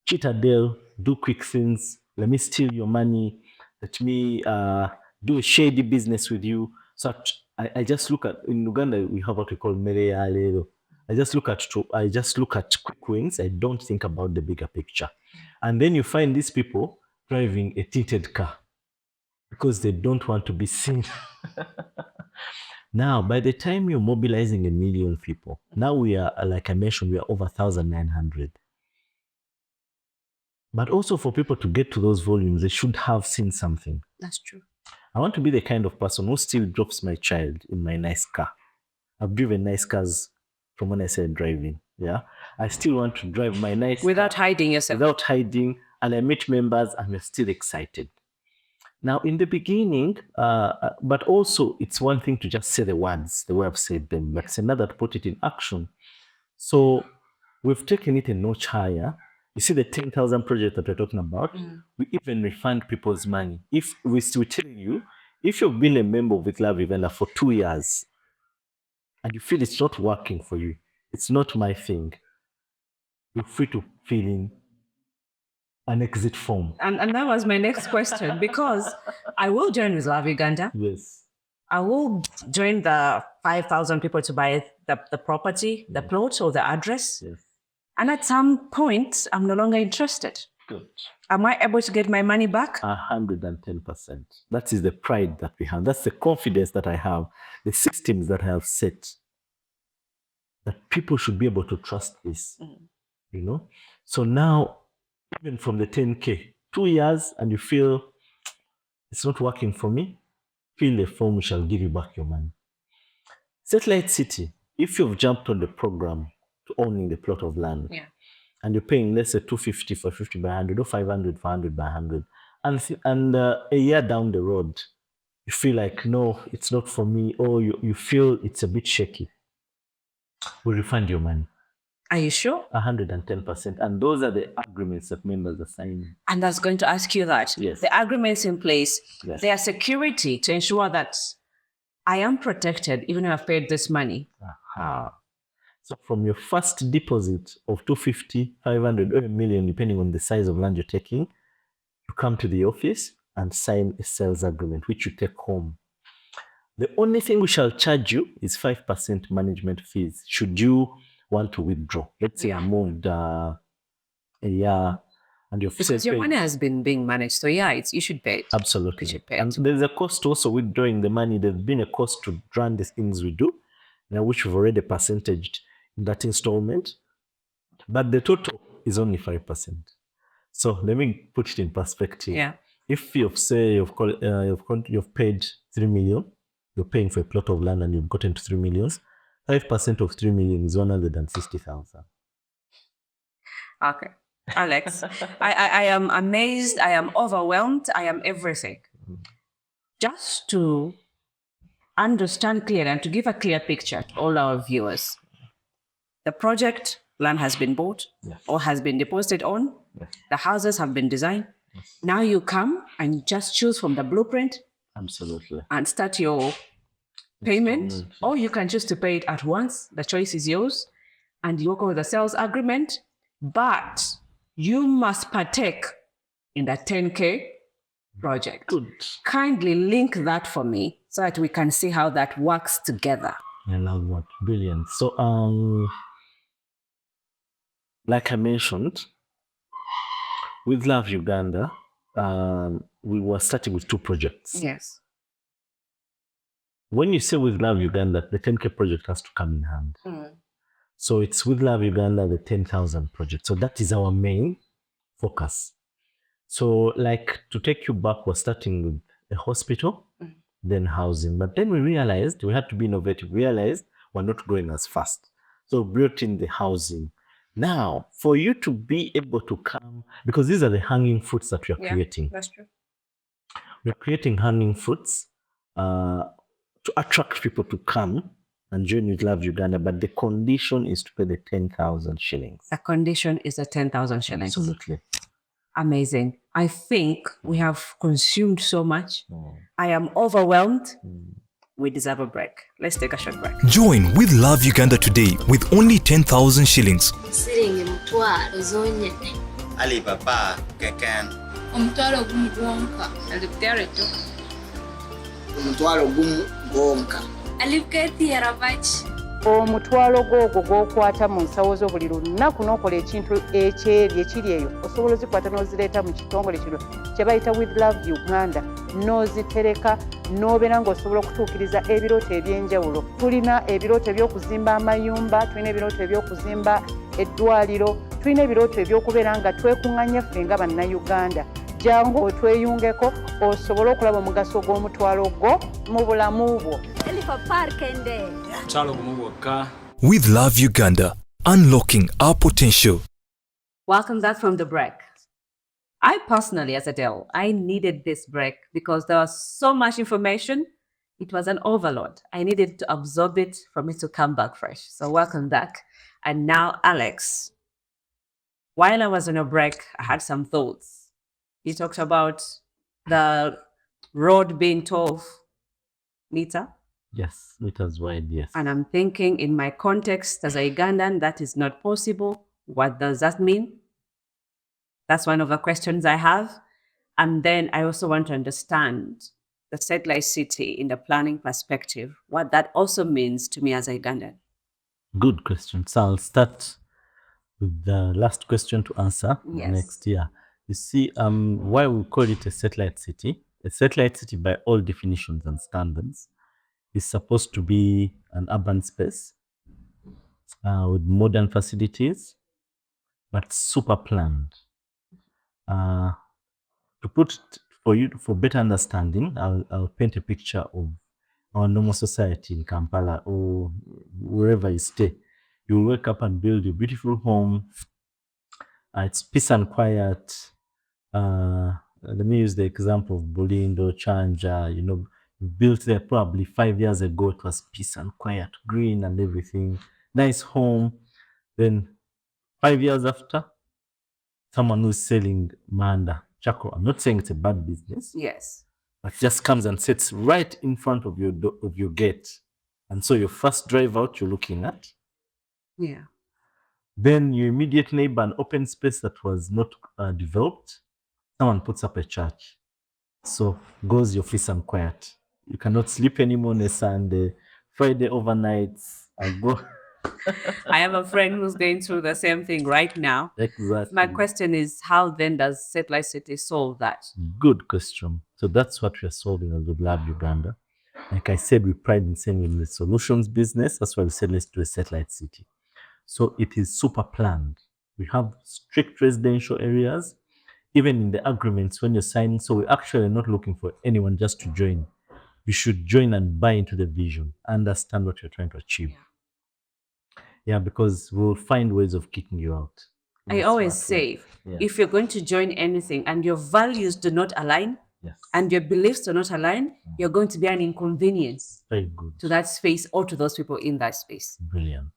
Cheat Adelle, do quick things. Let me steal your money. Let me do a shady business with you. So I just look at, in Uganda we have what we call mere ya lero. I just look at quick wins. I don't think about the bigger picture. And then you find these people driving a tinted car because they don't want to be seen. Now, by the time you're mobilizing 1 million people, now we are, like I mentioned, we are over 1,900. But also for people to get to those volumes, they should have seen something. That's true. I want to be the kind of person who still drops my child in my nice car. I've driven nice cars from when I started driving. Yeah. I still want to drive my nice Without car, hiding yourself. without hiding. And I meet members and we're still excited. Now, in the beginning, but also it's one thing to just say the words, the way I've said them, but it's another to put it in action. So we've taken it a notch higher. You see the 10,000 project that we're talking about, we even refund people's money. If we tell you, if you've been a member of With Love Uganda for 2 years and you feel it's not working for you, it's not my thing, you're free to fill in an exit form. And that was my next question because I will join with Love Uganda. Yes. I will join the 5,000 people to buy the property, the plot or the address. Yes. And at some point, I'm no longer interested. Good. Am I able to get my money back? 110%. That is the pride that we have. That's the confidence that I have. The systems that I have set. That people should be able to trust this. So now, even from the 10K, 2 years, and you feel it's not working for me, fill a form, we shall give you back your money. Satellite City, if you've jumped on the program to owning the plot of land, and you're paying, let's say, 250 for 50 by 100 or 500 for 100 by 100, and a year down the road, you feel like, no, it's not for me, or you feel it's a bit shaky, we refund your money. Are you sure? 110%. And those are the agreements that members are signing. And I was going to ask you that. Yes. The agreements in place, Yes. they are security to ensure that I am protected even if I've paid this money. So from your first deposit of 250, 500, or $1 million, depending on the size of land you're taking, you come to the office and sign a sales agreement, which you take home. The only thing we shall charge you is 5% management fees, should you want to withdraw. Let's say you moved a year and your Because your money has been being managed. So you should pay it. Absolutely. You should pay it. And there's a cost also withdrawing the money. There's been a cost to run the things we do, which we've already percentaged in that installment. But the total is only 5%. So let me put it in perspective. Yeah. If you've paid 3 million, you're paying for a plot of land and you've gotten to 3 million, 5% of 3 million is 160,000. Okay. Alex, I am amazed, I am overwhelmed, I am everything. Just to understand clearly and to give a clear picture to all our viewers, the project land has been bought or has been deposited on, the houses have been designed. Now you come and just choose from the blueprint. Absolutely. And start your payment, or you can choose to pay it at once. The choice is yours, and you work with the sales agreement. But you must partake in the 10K project. Good. Kindly link that for me so that we can see how that works together. I love that. Brilliant. So, like I mentioned, with Love Uganda, we were starting with 2 projects. Yes. When you say with Love Uganda, the 10K project has to come in hand. So it's with Love Uganda, the 10,000 project. So that is our main focus. So like to take you back, we're starting with a hospital, then housing. But then we realized we had to be innovative. We realized we're not growing as fast. So we brought in the housing. Now, for you to be able to come, because these are the hanging fruits that we are creating. That's true. We're creating hanging fruits to attract people to come and join with Love Uganda, but the condition is to pay the 10,000 shillings. The condition is the 10,000 shillings. Absolutely. Amazing. I think we have consumed so much. I am overwhelmed. We deserve a break. Let's take a short break. Join with Love Uganda today with only 10,000 shillings. Siringi mutwalo zonyene. Alibaba keken. Omutwalo gumu gwonka. Aliptereto. Omutwalo gumu gwonka. Alipketi yarabachi. Omutwalo gwogwo gw'okwata mu nsawo zo buli lunaku n'okola ekintu ekyeri ekiri eyo osobola ozikwata n'ozireeta mu kitongole kino kye bayita with Love Uganda n'ozitereka n'obeera ng'osobola okutuukiriza ebirooto eby'enjawulo. Tulina ebirooto eby'okuzimba amayumba, tulina ebirooto eby'okuzimba eddwaliro, tulina ebirooto eby'okubeera nga twekuŋŋanya ffe nga bannayuganda. Jangu otweyungeko osobole okulaba omugaso gw'omutwalo gwo mu bulamu bwo. With Love Uganda, unlocking our potential. Welcome back from the break. I personally, as Adele, I needed this break because there was so much information. It was an overload. I needed to absorb it for me to come back fresh. So welcome back. And now, Alex, while I was on a break, I had some thoughts. You talked about the road being 12 meter. Yes, meters wide, yes. And I'm thinking in my context as a Ugandan, that is not possible. What does that mean? That's one of the questions I have. And then I also want to understand the satellite city in the planning perspective, what that also means to me as a Ugandan. Good question. So I'll start with the last question to answer Yes. next year. You see, why we call it a satellite city? A satellite city, by all definitions and standards, is supposed to be an urban space with modern facilities, but super planned. To put it for you for better understanding, I'll paint a picture of our normal society in Kampala or wherever you stay. You wake up and build a beautiful home. It's peace and quiet. Let me use the example of Bulindo, Chanja. You know, built there probably 5 years ago. It was peace and quiet, green and everything. Nice home. Then 5 years after, someone who's selling Manda, Chako. I'm not saying it's a bad business. Yes. But just comes and sits right in front of your gate. And so your first drive out, you're looking at. Yeah. Then your immediate neighbor, an open space that was not developed, someone puts up a church. So goes your peace and quiet. You cannot sleep anymore on a Sunday. Friday overnights, I go. I have a friend who's going through the same thing right now. Exactly. My question is, how then does Satellite City solve that? Good question. So that's what we're solving as with Love Uganda. Like I said, we pride in saying in the solutions business. That's why we said let's do a satellite city. So it is super planned. We have strict residential areas, even in the agreements when you're signing. So we're actually not looking for anyone just to join. You should join and buy into the vision, understand what you're trying to achieve. Yeah, because we'll find ways of kicking you out. I always say, if you're going to join anything and your values do not align, and your beliefs do not align, you're going to be an inconvenience Very good. to that space or to those people in that space. Brilliant.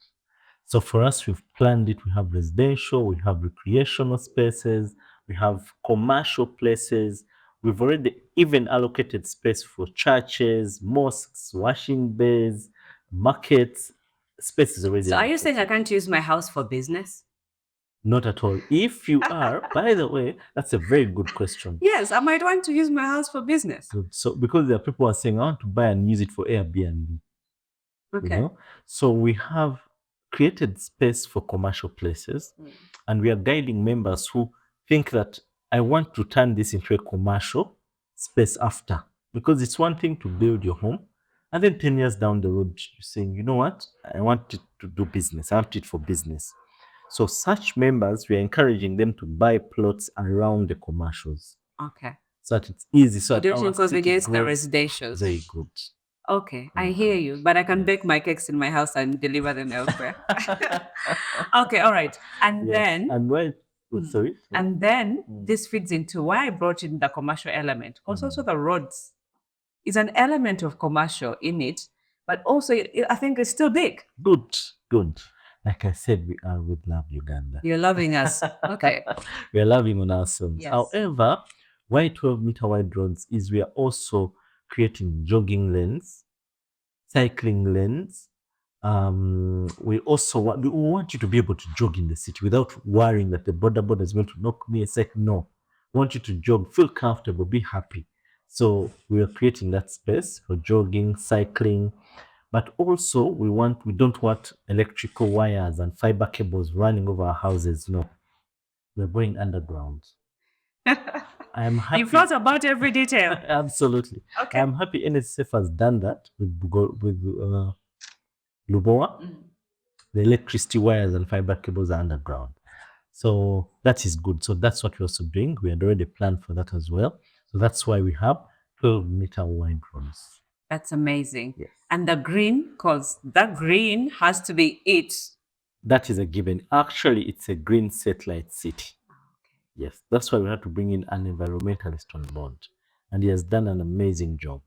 So for us, we've planned it. We have residential, we have recreational spaces, we have commercial places. We've already even allocated space for churches, mosques, washing bays, markets. Space is already. So are you saying I can't use my house for business? Not at all. If you are, by the way, that's a very good question. Yes, I might want to use my house for business. Good. So because there are people who are saying, I want to buy and use it for Airbnb. Okay. You know? So we have created space for commercial places, and we are guiding members who think that I want to turn this into a commercial space after. Because it's one thing to build your home, And then 10 years down the road, you're saying, you know what? I want it to do business. I want it for business. So such members, we're encouraging them to buy plots around the commercials Okay. so that it's easy. So You that don't our goes city against the grows. residentials. Very good. Okay, I hear you, but I can bake my cakes in my house and deliver them elsewhere. Okay, all right. And Yes. then And why? Sorry. and then this feeds into why I brought in the commercial element. Also, the roads is an element of commercial in it, but also I think it's still big. Good. Good. Like I said, we are with Love Uganda. You're loving us. Okay. We are loving on ourselves. Yes. However, why 12-meter wide roads is we are also creating jogging lanes, cycling lanes. We also want you to be able to jog in the city without worrying that the border is going to knock me a sec. No, we want you to jog, feel comfortable, be happy. So we are creating that space for jogging, cycling, but also we don't want electrical wires and fiber cables running over our houses. No, we're going underground. I am happy. You thought about every detail. Absolutely. Okay. I'm happy NSF has done that with Lubowa. The electricity wires and fiber cables are underground. So that is good. So that's what we're also doing. We had already planned for that as well. So that's why we have 12-meter wide roads. That's amazing. Yes. And the green, because that green has to be it. That is a given. Actually, it's a green satellite city. Yes, that's why we had to bring in an environmentalist on board. And he has done an amazing job.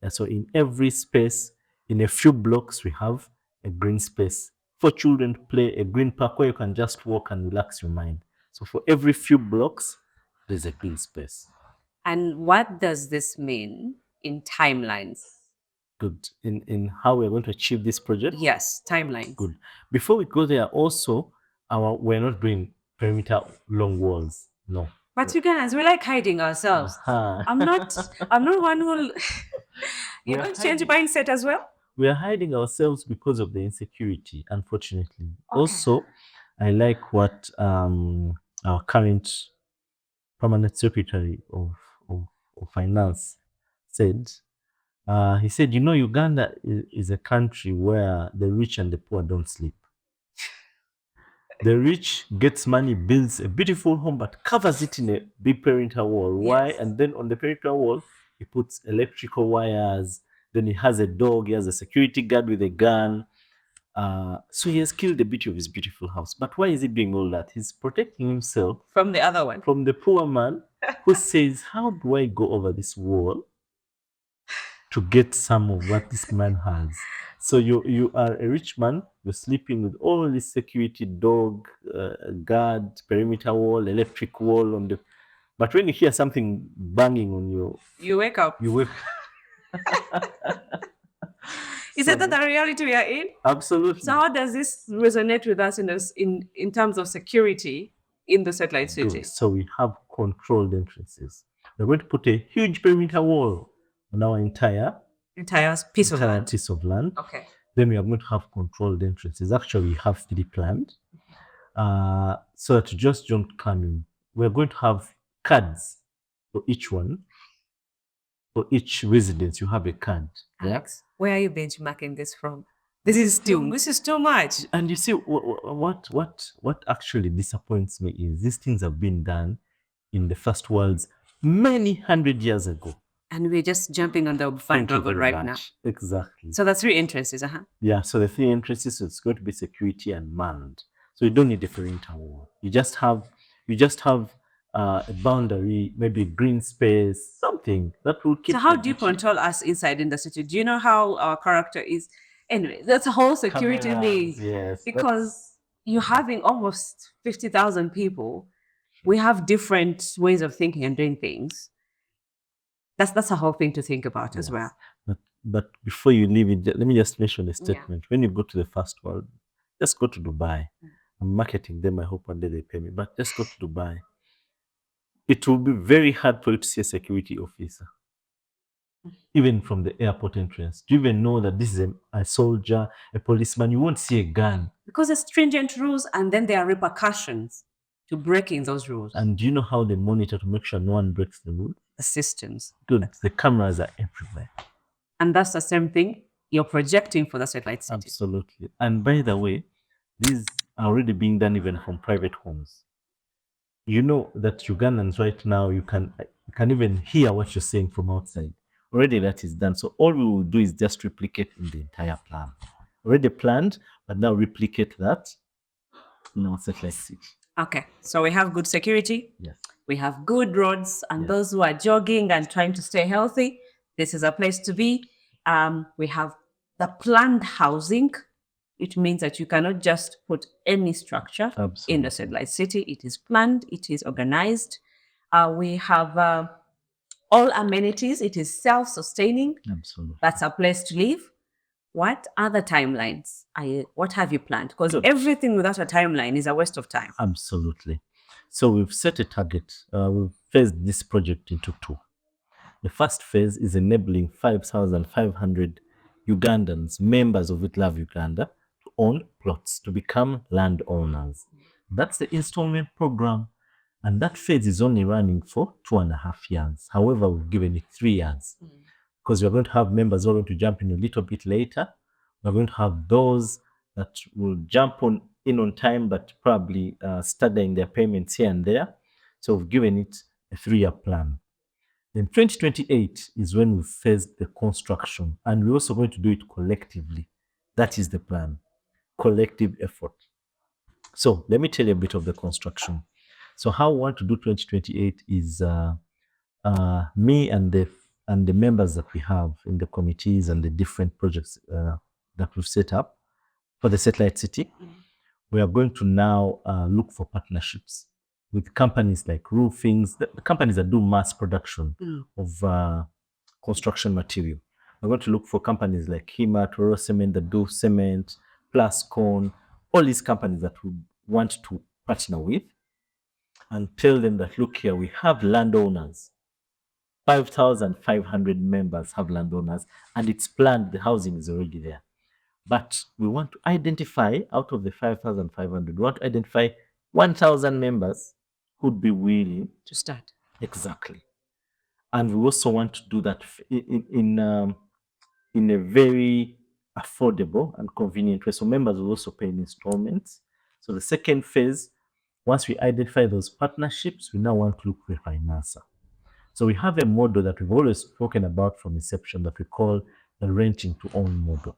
And so in every space, in a few blocks, we have a green space for children to play, a green park where you can just walk and relax your mind. So for every few blocks, there's a green space. And what does this mean in timelines? Good. In how we're going to achieve this project? Yes, timelines. Good. Before we go there, also, we're not doing perimeter long walls. No. But you guys, we like hiding ourselves. Uh-huh. I'm not one who you don't change mindset as well? We are hiding ourselves because of the insecurity, unfortunately. Also, I like what our current permanent secretary of finance said. He said, Uganda is a country where the rich and the poor don't sleep. The rich gets money, builds a beautiful home, but covers it in a big perimeter wall. Why? Yes. And then on the perimeter wall, he puts electrical wires. Then he has a dog. He has a security guard with a gun. So he has killed the beauty of his beautiful house. But why is he doing all that? He's protecting himself From the other one. from the poor man who says, how do I go over this wall to get some of what this man has? So you are a rich man, you're sleeping with all this security, dog, guard, perimeter wall, electric wall on the... But when you hear something banging on you, You wake up. you wake... Is that the reality we are in? Absolutely. So how does this resonate with us in terms of security in the satellite city? Good. So we have controlled entrances. We're going to put a huge perimeter wall on our entire Piece of land. piece of land. Okay. Then we are going to have controlled entrances. Actually, we have 3 planned. So that you just don't come in. We're going to have cards for each one. For each residence, you have a card. Alex, where are you benchmarking this from? This is too much. And you see, what actually disappoints me is these things have been done in the first worlds many hundred years ago. And we're just jumping on the bandwagon right now. Exactly. So the 3 entrances, Yeah, so the 3 entrances, so it's going to be security and manned. So you don't need a perimeter wall. You just have a boundary, maybe green space, something that will keep... So how do you control us inside in the city? Do you know how our character is? Anyway, that's a whole security Cameras, thing. yes, Because you're having almost 50,000 people. We have different ways of thinking and doing things. That's a whole thing to think about as well. But before you leave it, let me just mention a statement. When you go to the first world, just go to Dubai. I'm marketing them. I hope one day they pay me. But just go to Dubai. It will be very hard for you to see a security officer, even from the airport entrance. Do you even know that this is a soldier, a policeman? You won't see a gun. Because there's stringent rules and then there are repercussions to breaking those rules. And do you know how they monitor to make sure no one breaks the rules? The systems. Good. The cameras are everywhere. And that's the same thing you're projecting for the satellite city. Absolutely. And by the way, these are already being done even from private homes. You know that Ugandans right now, you can even hear what you're saying from outside. Already that is done. So all we will do is just replicate in the entire plan. Already planned, but now replicate that in our satellite city. Okay, so we have good security. Yes. We have good roads, and Yes. those who are jogging and trying to stay healthy, this is a place to be. We have the planned housing. It means that you cannot just put any structure in Absolutely. the satellite city. It is planned, it is organized. We have all amenities. It is self-sustaining. Absolutely. That's a place to live. What other timelines? What have you planned? Because Good. everything without a timeline is a waste of time. Absolutely. So we've set a target. We've phased this project into two. The first phase is enabling 5,500 Ugandans, members of It Love Uganda, to own plots, to become landowners. That's the installment program. And that phase is only running for 2.5 years. However, we've given it 3 years because we're going to have members who are going to jump in a little bit later. We're going to have those that will jump in on time, but probably studying their payments here and there. So we've given it a 3-year plan. Then 2028 is when we phase the construction, and we're also going to do it collectively. That is the plan, collective effort. So let me tell you a bit of the construction. So how we want to do 2028 is me and the members that we have in the committees and the different projects that we've set up for the satellite city. We are going to now look for partnerships with companies like roofings, the companies that do mass production of construction material. We're going to look for companies like Hima, Toro Cement that do cement, Plascon, all these companies that we want to partner with, and tell them that, look here, we have landowners. 5,500 members have landowners, and it's planned, the housing is already there. But we want to identify, out of the 5,500, we want to identify 1,000 members who'd be willing To start. Exactly. And we also want to do that in a very affordable and convenient way. So members will also pay in installments. So the second phase, once we identify those partnerships, we now want to look for a financer. So we have a model that we've always spoken about from inception that we call the renting to own model.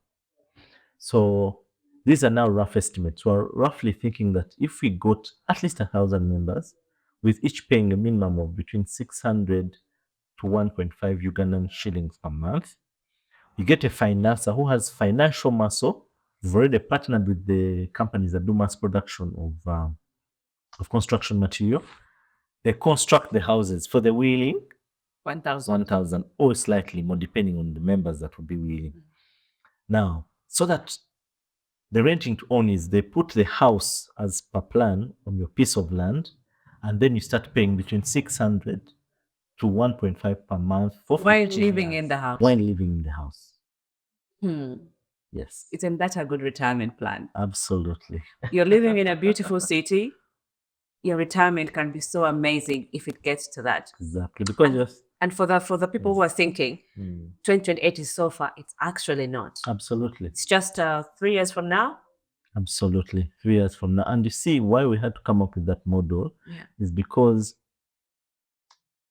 So these are now rough estimates. We're roughly thinking that if we got at least 1,000 members, with each paying a minimum of between 600 to 1.5 Ugandan shillings per month, you get a financer who has financial muscle. We've already partnered with the companies that do mass production of construction material. They construct the houses for the willing, 1,000 or slightly more, depending on the members that will be willing. Now, so that the renting to own is they put the house as per plan on your piece of land, and then you start paying between 600 to 1.5 per month for While 15 living years. in the house. While living in the house. Hmm. Yes. Isn't that a good retirement plan? Absolutely. You're living in a beautiful city. Your retirement can be so amazing if it gets to that. Exactly. Because And for the people who are thinking 2028 is so far, it's actually not. absolutely. It's just 3 years from now. Absolutely. 3 years from now. And you see why we had to come up with that model is because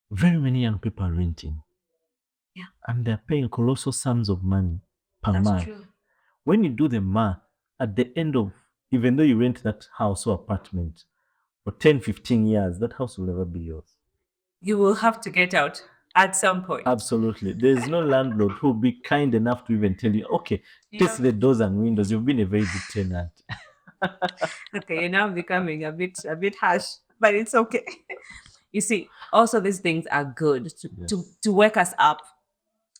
very many young people are renting. Yeah. And they're paying colossal sums of money per That's month. true. When you do the math, at the end of, even though you rent that house or apartment for 10, 15 years, that house will never be yours. You will have to get out at some point. Absolutely. There's no landlord who will be kind enough to even tell you, okay, fix the doors and windows. You've been a very good tenant. Okay, you're now becoming a bit harsh, but it's okay. You see, also these things are good to wake us up.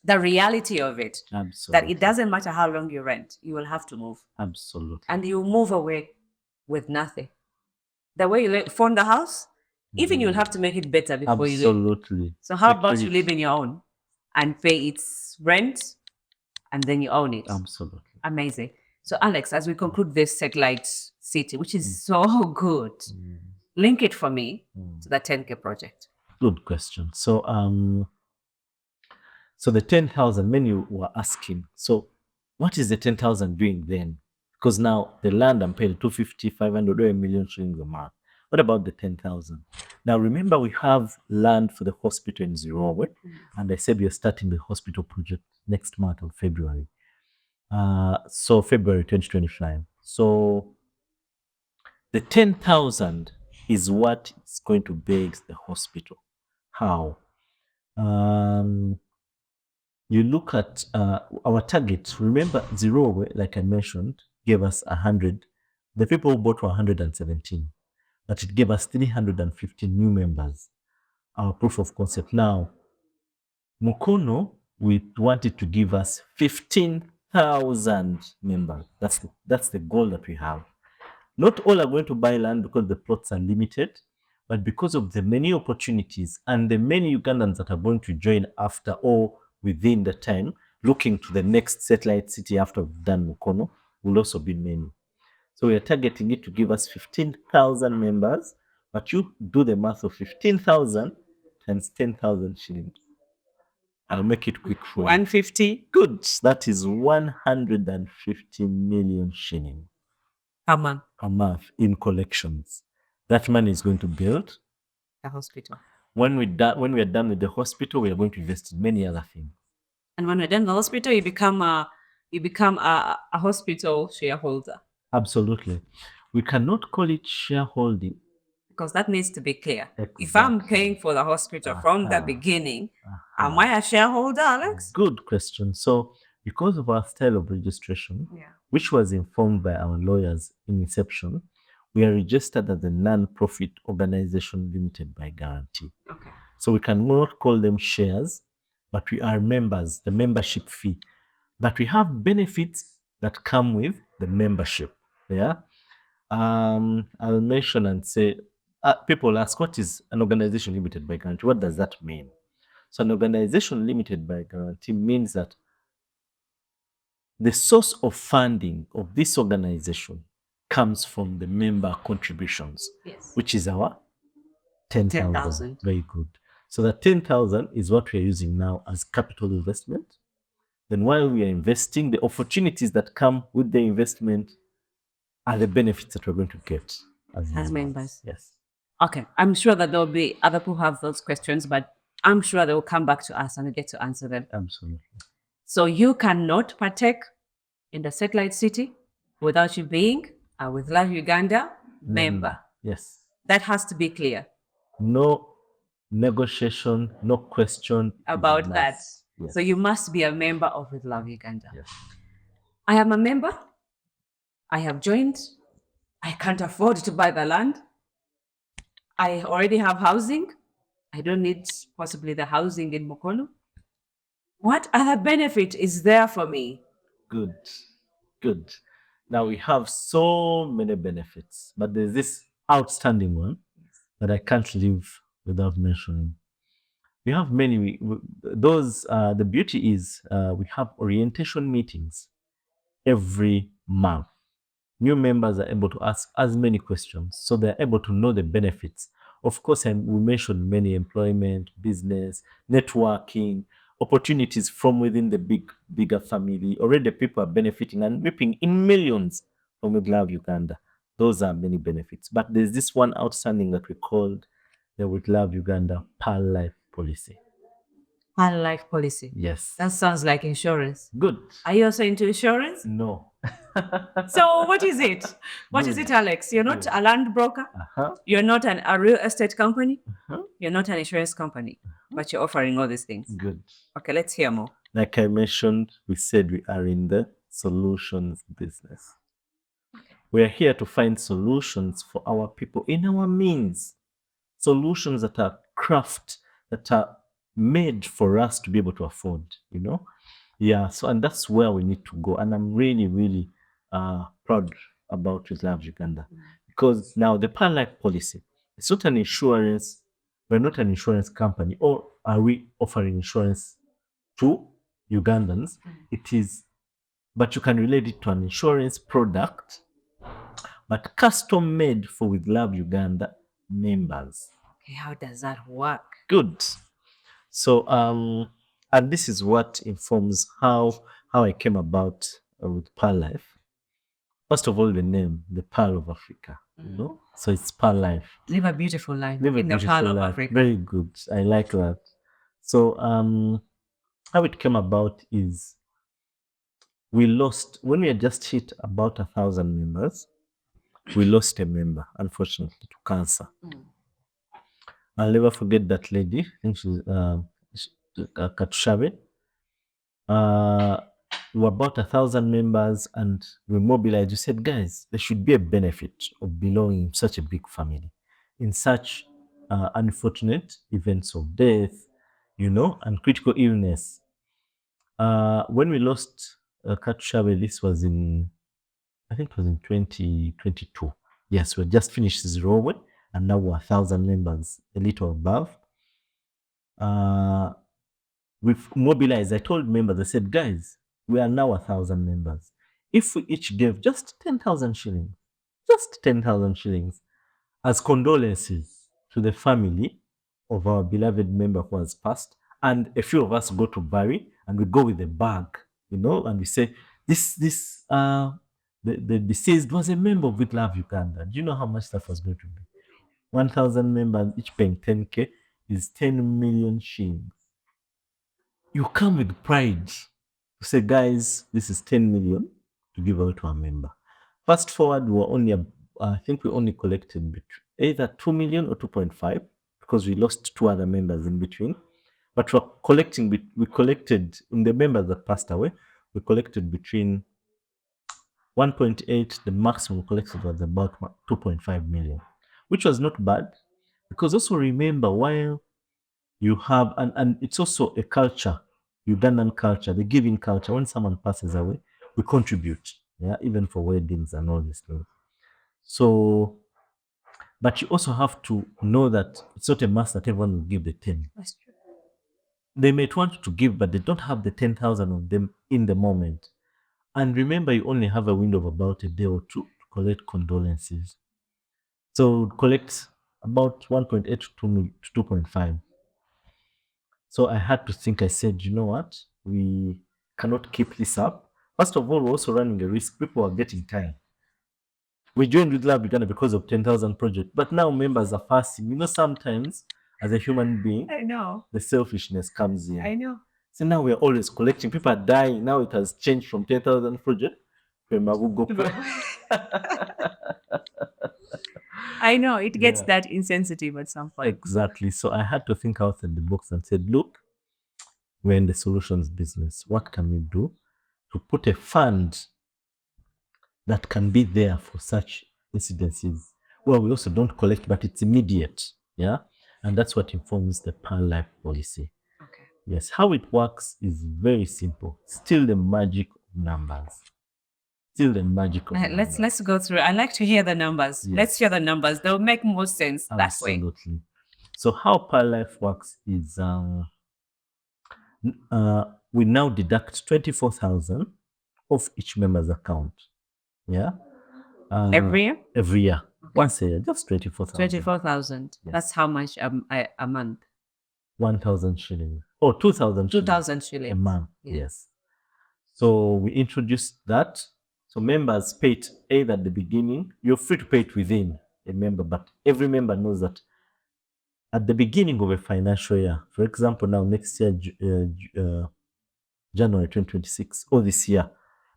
The reality of it, Absolutely. that it doesn't matter how long you rent, you will have to move. Absolutely. And you move away with nothing. The way you found the house, even you'll have to make it better before you leave. Absolutely. So how about you live in your own and pay its rent and then you own it? Absolutely. Amazing. So Alex, as we conclude this satellite city, which is so good, link it for me to the 10K project. Good question. So So the 10,000, many were asking, so what is the 10,000 doing then? Because now the land I'm paying 250, 500, or 1,000,000 shillings a month. What about the 10,000? Now remember, we have land for the hospital in Zimbabwe, and I said we are starting the hospital project next month of February. So February 2025. So the 10,000 is what is going to build the hospital. How? You look at our target. Remember, Zimbabwe, like I mentioned, gave us 100. The people who bought were 117, but it gave us 315 new members. Our proof of concept. Now, Mukono, we wanted to give us 15,000 members. That's the goal that we have. Not all are going to buy land because the plots are limited, but because of the many opportunities and the many Ugandans that are going to join after or within the time, looking to the next satellite city after we've done Mukono, will also be many. So we are targeting it to give us 15,000 members, but you do the math of 15,000 times 10,000 shillings. I'll make it quick for you. 150 Good. That is 150 million shillings a month. a month in collections. That money is going to build. The hospital. When we are done with the hospital, we are going to invest in many other things. And when we're done in the hospital, you become a hospital shareholder. Absolutely. We cannot call it shareholding. Because that needs to be clear. Exactly. If I'm paying for the hospital from the beginning, am I a shareholder, Alex? Good question. So because of our style of registration, which was informed by our lawyers in inception, we are registered as a non-profit organization limited by guarantee. Okay. So we cannot call them shares, but we are members, the membership fee. But we have benefits that come with the membership. Yeah. I'll mention and say, people ask, what is an organization limited by guarantee? What does that mean? So an organization limited by guarantee means that the source of funding of this organization comes from the member contributions, which is our 10,000. Very good. So that 10,000 is what we are using now as capital investment. Then while we are investing, the opportunities that come with the investment are the benefits that we're going to get as members. Yes. Okay. I'm sure that there'll be other people who have those questions, but I'm sure they will come back to us and we get to answer them. Absolutely. So you cannot partake in the satellite city without you being a With Love Uganda member. Yes. That has to be clear. No negotiation, no question about that. Yes. So you must be a member of With Love Uganda. Yes. I am a member. I have joined. I can't afford to buy the land. I already have housing. I don't need possibly the housing in Mukono. What other benefit is there for me? Good. Good. Now we have so many benefits, but there's this outstanding one that I can't live without mentioning. We have many. The beauty is we have orientation meetings every month. New members are able to ask as many questions, so they're able to know the benefits. Of course, we mentioned many: employment, business, networking, opportunities from within the bigger family. Already people are benefiting and reaping in millions from With Love Uganda. Those are many benefits. But there's this one outstanding that we called the With Love Uganda PAL Life Policy. PAL Life Policy? Yes. That sounds like insurance. Good. Are you also into insurance? No. So what is it? What is it, Alex? You're not a land broker. You're not a real estate company. You're not an insurance company, but you're offering all these things. Good. Okay, let's hear more. Like I mentioned, we said we are in the solutions business. We are here to find solutions for our people in our means. Solutions that are crafted, that are made for us to be able to afford, Yeah, so and that's where we need to go. And I'm really, really proud about With Love Uganda. Because now the PAL Life Policy, it's not an insurance, we're not an insurance company, or are we offering insurance to Ugandans? It is, but you can relate it to an insurance product, but custom made for With Love Uganda members. Okay, how does that work? Good. So and this is what informs how I came about with Pearl Life. First of all, the name, the Pearl of Africa. You know, so it's Pearl Life. Live a beautiful life Live a in the beautiful Pearl of life. Africa. Very good. I like that. So how it came about is we lost, when we had just hit about 1,000 members, we lost a member, unfortunately, to cancer. I'll never forget that lady. I think she's Katushabe. We were about 1,000 members, and we mobilized. We said, guys, there should be a benefit of belonging in such a big family, in such unfortunate events of death, you know, and critical illness. When we lost Katushabe, this was in, I think it was in 2022. Yes, we had just finished Zimbabwe, and now we're 1,000 members, a little above. We've mobilized. I told members, I said, guys, we are now 1,000 members. If we each gave just 10,000 shillings, just 10,000 shillings as condolences to the family of our beloved member who has passed, and a few of us go to bury, and we go with a bag, you know, and we say, the deceased was a member of With Love Uganda. Do you know how much that was going to be? 1,000 members, each paying 10K, is 10 million shillings. You come with pride to say, guys, this is 10 million to give out to a member. Fast forward, we were only, I think we only collected either 2 million or 2.5 because we lost 2 other members in between. But we collected, in the members that passed away, we collected between 1.8, the maximum we collected was about 2.5 million, which was not bad, because also remember, while you have, and it's also a culture, Ugandan culture, the giving culture. When someone passes away, we contribute, yeah, even for weddings and all these things. So, but you also have to know that it's not a must that everyone will give the 10. That's true. They might want to give, but they don't have the 10,000 of them in the moment. And remember, you only have a window of about a day or two to collect condolences. So collect about 1.8 to 2.5. So I had to think, I said, you know what? We cannot keep this up. First of all, we're also running a risk. People are getting tired. We joined With Love Uganda because of 10,000 project, but now members are fasting. You know, sometimes as a human being, I know. the selfishness comes in. I know. So now we're always collecting. People are dying. Now it has changed from 10,000 project to a Magugo I know. It gets Yeah. that insensitive at some point. Exactly. So I had to think outside the box and said, look, we're in the solutions business. What can we do to put a fund that can be there for such incidences? Well, we also don't collect, but it's immediate. Yeah. And that's what informs the Pearl Life policy. Okay. Yes. How it works is very simple. Still the magic of numbers. Still the magic of numbers. Let's go through. I like to hear the numbers. Yes. Let's hear the numbers. They'll make more sense that way. Absolutely. So how Pearl Life works is we now deduct 24,000 off each member's account. Yeah. Every year? Every year. Once a year, just 24,000. 24,000. Yes. That's how much a month? 1,000 shillings. Oh, 2,000 shillings. 2,000 shillings. A month. Yeah. Yes. So we introduced that. So members pay it either at the beginning. You're free to pay it within a member, but every member knows that at the beginning of a financial year, for example, now next year, January 2026, or this year.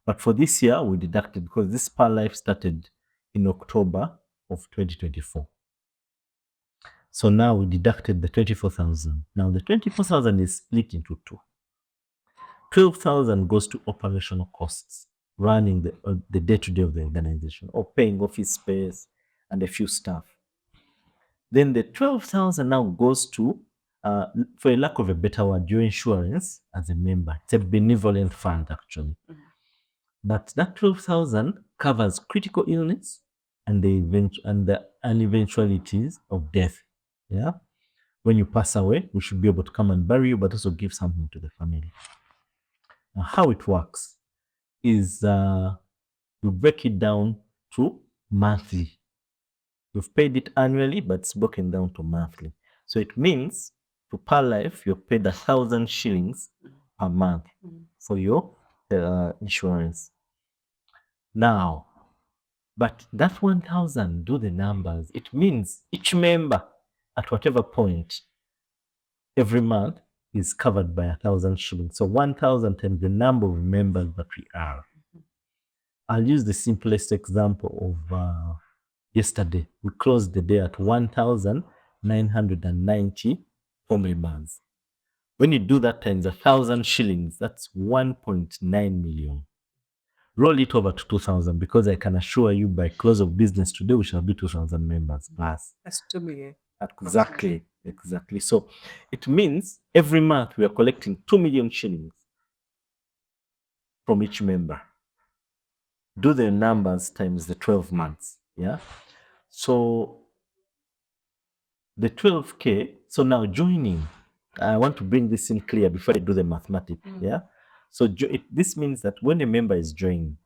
But for this year, we deducted because this Pearl Life started in October of 2024. So now we deducted the 24,000. Now the 24,000 is split into two. 12,000 goes to operational costs, running the day-to-day of the organization, or paying office space and a few staff. Then the 12,000 now goes to, for a lack of a better word, your insurance as a member. It's a benevolent fund, actually. Mm-hmm. But that 12,000 covers critical illness and the eventualities of death. Yeah. When you pass away, we should be able to come and bury you, but also give something to the family. Now, how it works is we break it down to monthly. We've paid it annually, but it's broken down to monthly. So it means to per life, you're paid 1,000 shillings per month for your insurance. Now, but that 1,000, do the numbers. It means each member at whatever point every month is covered by 1,000 shillings. So 1,000 times the number of members that we are. I'll use the simplest example of yesterday. We closed the day at 1,994 members. When you do that times 1,000 shillings, that's 1.9 million. Roll it over to 2,000 because I can assure you by close of business today, we shall be 2,000 members plus. That's 2 million. Exactly. So it means every month we are collecting 2 million shillings from each member. Do the numbers times the 12 months. Yeah. So the 12K. So now joining, I want to bring this in clear before I do the mathematics. Yeah. So this means that when a member is joining,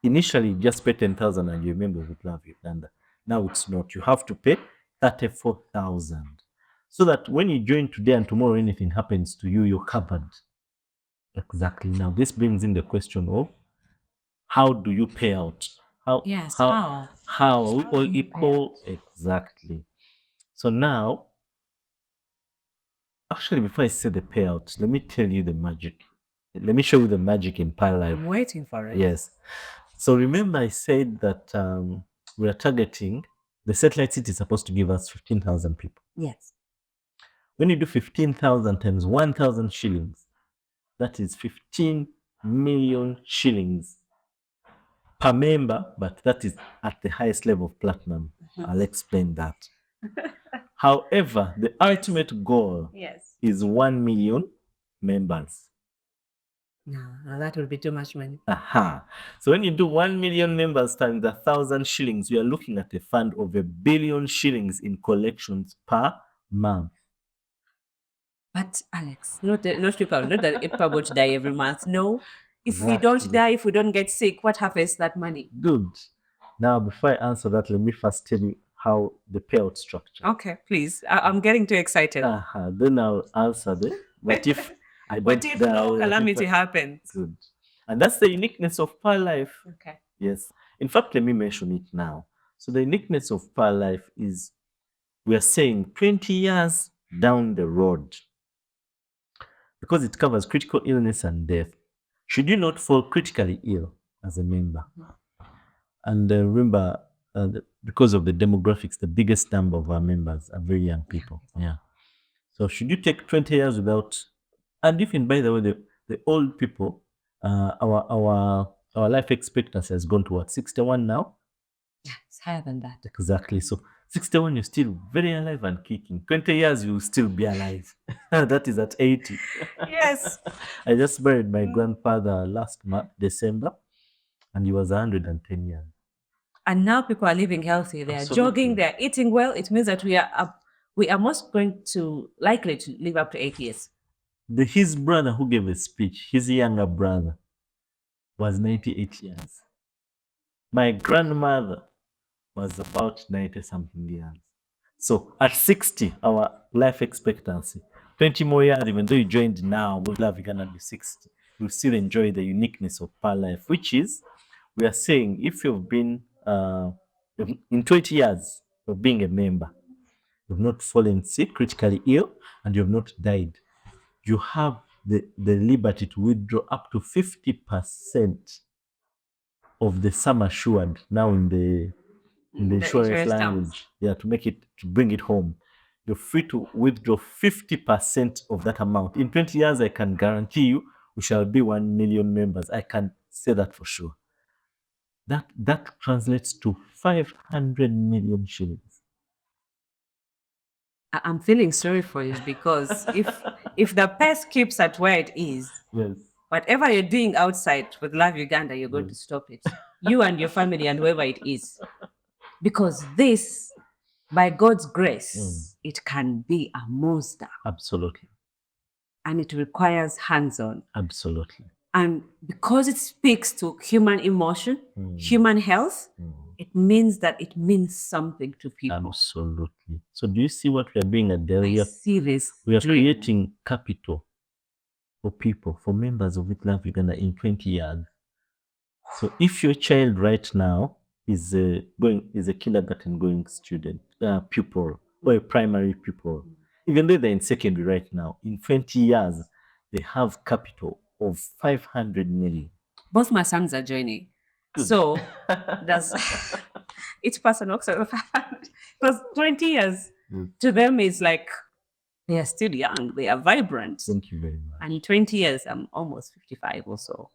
initially you just pay 10,000 and you're a member of Love Uganda. Now it's not. You have to pay 34,000. So that when you join today and tomorrow anything happens to you, you're covered. Exactly. Now this brings in the question of how do you pay out? How are we all equal? Exactly. So now, actually, before I say the payout, let me tell you the magic. Let me show you the magic in Pi Life. I'm waiting for it. Yes. So remember I said that we are targeting, the satellite city is supposed to give us 15,000 people. Yes. When you do 15,000 times 1,000 shillings, that is 15 million shillings per member, but that is at the highest level of platinum. I'll explain that. However, the ultimate goal is 1 million members. No, that will be too much money. So when you do 1 million members times 1,000 shillings, you are looking at a fund of 1 billion shillings in collections per month. But Alex, not people, not that people would die every month. No. If we don't die, if we don't get sick, what happens to that money? Good. Now, before I answer that, let me first tell you how the payout structure. Okay, please. I'm getting too excited. Then I'll answer the. But if I don't, What if no calamity happens? Good. And that's the uniqueness of Pi Life. Okay. Yes. In fact, let me mention it now. So the uniqueness of Pi Life is we are saying 20 years down the road, because it covers critical illness and death. Should you not fall critically ill as a member? And remember, because of the demographics, the biggest number of our members are very young people. Yeah. So should you take 20 years without, and even by the way, the old people, our life expectancy has gone to what, 61 now? Yeah, it's higher than that. Exactly. So 61, you're still very alive and kicking. 20 years, you'll still be alive. That is at 80. Yes. I just buried my grandfather last month, December, and he was 110 years. And now people are living healthy. They are Absolutely. jogging. They are eating well. It means that we are most going to likely to live up to 8 years. His brother who gave a speech, his younger brother, was 98 years. My grandmother was about 90-something years. So at 60, our life expectancy, 20 more years, even though you joined now, we'll have Uganda be 60. You'll still enjoy the uniqueness of Pi Life, which is, we are saying, if you've been, in 20 years of being a member, you've not fallen sick, critically ill, and you have not died, you have the liberty to withdraw up to 50% of the sum assured now in the insurance language. Yeah, to bring it home. You're free to withdraw 50% of that amount. In 20 years, I can guarantee you we shall be 1 million members. I can say that for sure. That translates to 500 million shillings. I'm feeling sorry for you because if the pace keeps at where it is, Yes. whatever you're doing outside with Love Uganda, you're going to stop it. You and your family and whoever it is. Because this, by God's grace, it can be a monster. Absolutely. And it requires hands-on. Absolutely. And because it speaks to human emotion, human health, it means that it means something to people. Absolutely. So do you see what we are doing, Adele? I see this. We are dream. creating capital for people, for members of With Love Uganda in 20 years. So if your child right now is a kindergarten going student, pupil, or a primary pupil, even though they're in secondary right now, in 20 years, they have capital of 500 million. Both my sons are joining. Good. So that's each person works on 500. Because 20 years to them is like they are still young, they are vibrant. Thank you very much. And in 20 years, I'm almost 55 or so.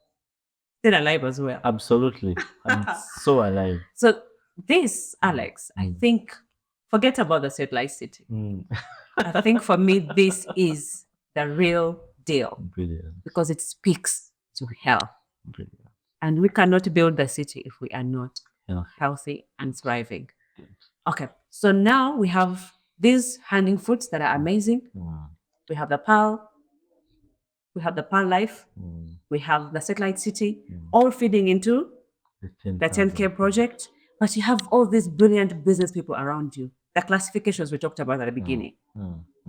Still alive as well. Absolutely. I'm so alive. So this, Alex, I think, forget about the satellite city. I think for me, this is the real deal. Brilliant. Because it speaks to health. Brilliant. And we cannot build the city if we are not Yeah. healthy and thriving. Okay, so now we have these hanging fruits that are amazing. We have the Pearl, we have the Pearl Life, we have the Satellite City, all feeding into the 10K project. But you have all these brilliant business people around you. The classifications we talked about at the beginning.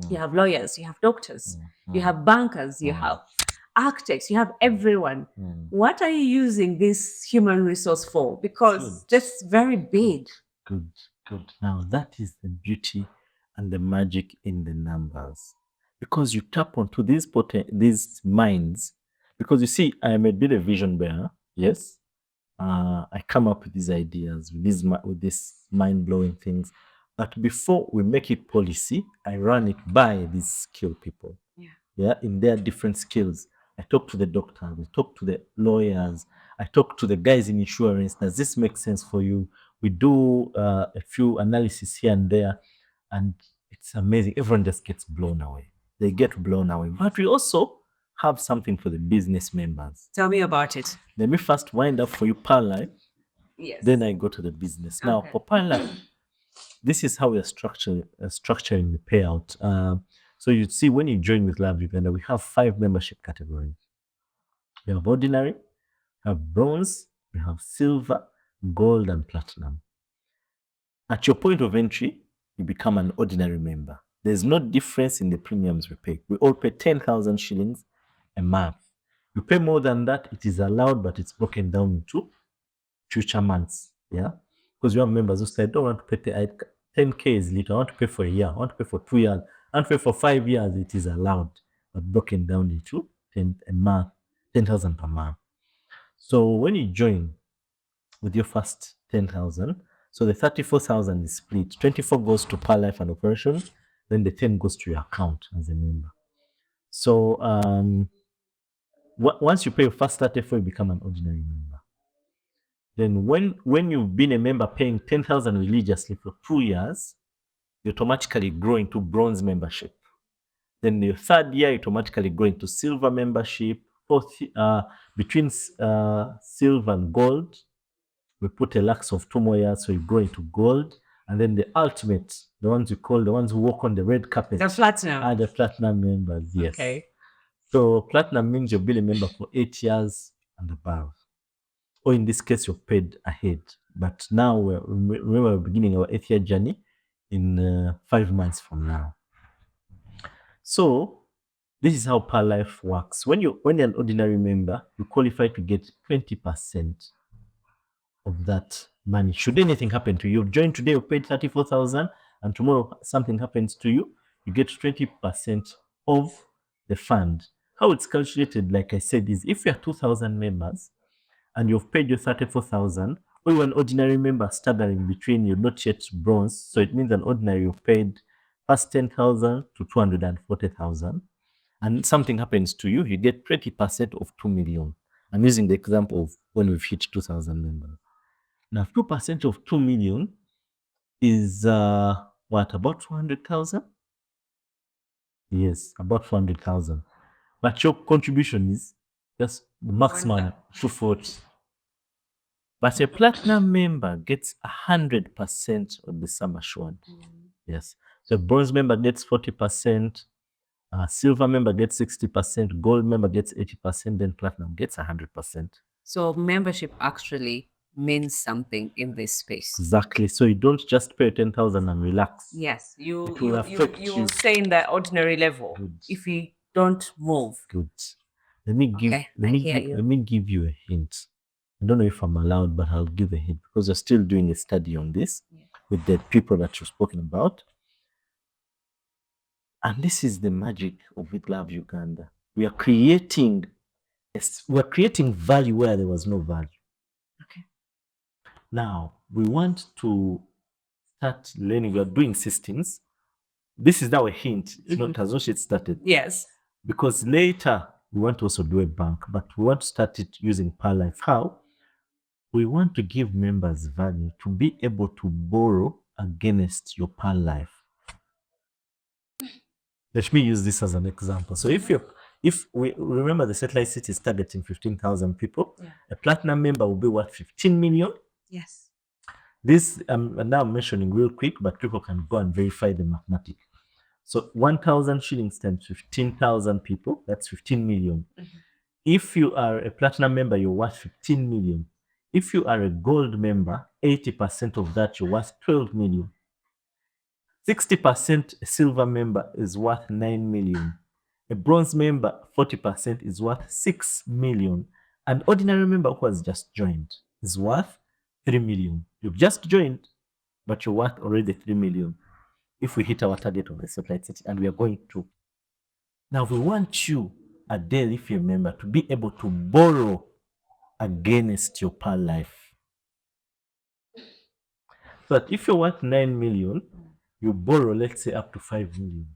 You have lawyers, you have doctors, you have bankers, you have architects, you have everyone. What are you using this human resource for? Because that's very big. Good. Now that is the beauty and the magic in the numbers. Because you tap onto these minds. Because you see, I am a bit of vision bearer. Yes. I come up with these ideas, with these mind-blowing things. But before we make it policy, I run it by these skilled people. Yeah, in their different skills. I talk to the doctors, I talk to the lawyers, I talk to the guys in insurance. Does this make sense for you? We do a few analysis here and there, and it's amazing. Everyone just gets blown away. They get blown away. But we also have something for the business members. Tell me about it. Let me first wind up for you, Parlife. Yes. Then I go to the business. Now, for Parlife, this is how we are structuring the payout. So you see, when you join With Love Uganda, we have 5 membership categories. We have ordinary, we have bronze, we have silver, gold, and platinum. At your point of entry, you become an ordinary member. There's no difference in the premiums we pay. We all pay 10,000 shillings a month. You pay more than that, it is allowed, but it's broken down into future months. Yeah, because you have members who say, I don't want to pay 10K is little. I want to pay for a year. I want to pay for 2 years. I want to pay for 5 years. It is allowed, but broken down into 10,000 per month. So when you join with your first 10,000, so the 34,000 is split. 24 goes to Parlife and operation, then the 10 goes to your account as a member. So once you pay your first 34, you become an ordinary member. Then when you've been a member paying 10,000 religiously for 2 years, you automatically grow into bronze membership. Then the 3rd year, you automatically go into silver membership. Between silver and gold, we put a lapse of 2 more years, so you grow into gold. And then the ultimate, the ones who walk on the red carpet. The platinum. Are the platinum members, yes. Okay. So platinum means you've been a member for 8 years and above. Or in this case, you're paid ahead. But now we're beginning our 8th year journey in 5 months from now. So this is how Parlife works. When you're an ordinary member, you qualify to get 20% of that money. Should anything happen to you, you've joined today, you paid 34,000, and tomorrow something happens to you, you get 20% of the fund. How it's calculated, like I said, is if you are 2,000 members and you've paid your 34,000, or you're an ordinary member staggering between, you're not yet bronze, so it means an ordinary you've paid first 10,000 to 240,000, and something happens to you, you get 20% of 2 million. I'm using the example of when we've hit 2,000 members. Now, 2% of 2 million is about 200,000? Yes, about 400,000. But your contribution is just maximum 240. But a platinum member gets 100% of the sum assured. Yes. So a bronze member gets 40%, silver member gets 60%, gold member gets 80%, then platinum gets 100%. So membership actually means something in this space. Exactly. So you don't just pay 10,000 and relax. Yes, you It will you affect you you. will stay in the ordinary level Good. if you don't move. Good. Let me give Okay, let I me hear give, you. let me give you a hint. I don't know if I'm allowed, but I'll give a hint because you're still doing a study on this with the people that you've spoken about. And this is the magic of With Love Uganda. We are creating value where there was no value. Okay. Now we want to start learning. We are doing systems. This is now a hint. It's not has not yet started. Yes. Because later we want to also do a bank, but we want to start it using Par Life. How? We want to give members value to be able to borrow against your Par Life. Let me use this as an example. So if we remember the satellite city is targeting 15,000 people, a platinum member will be worth 15 million. Yes. This now I'm mentioning real quick, but people can go and verify the mathematics. So 1,000 shillings times 15,000 people, that's 15 million. If you are a platinum member, you're worth 15 million. If you are a gold member, 80% of that, you're worth 12 million. 60% a silver member is worth 9 million. A bronze member, 40% is worth 6 million. An ordinary member who has just joined is worth 3 million. You've just joined, but you're worth already 3 million. If we hit our target of the satellite city, and we are going to. Now we want you, Adelle, if you're a member, to be able to borrow against your Par Life. But if you're worth 9 million, you borrow, let's say, up to 5 million.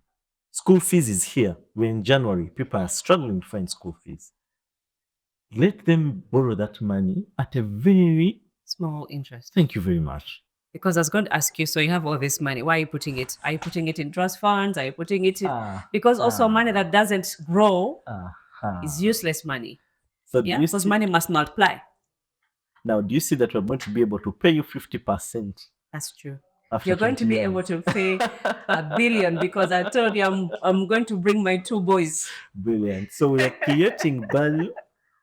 School fees is here. We're in January. People are struggling to find school fees. Let them borrow that money at a very Small interest. Thank you very much. Because I was going to ask you, so you have all this money. Why are you putting it? Are you putting it in trust funds? Are you putting it in? Because also money that doesn't grow is useless money. So Yeah, do you because see- money must multiply. Now, do you see that we're going to be able to pay you 50%? That's true. After You're going to 20 be years. able to pay $1 billion because I told you I'm going to bring my 2 boys. Brilliant. So we are creating value.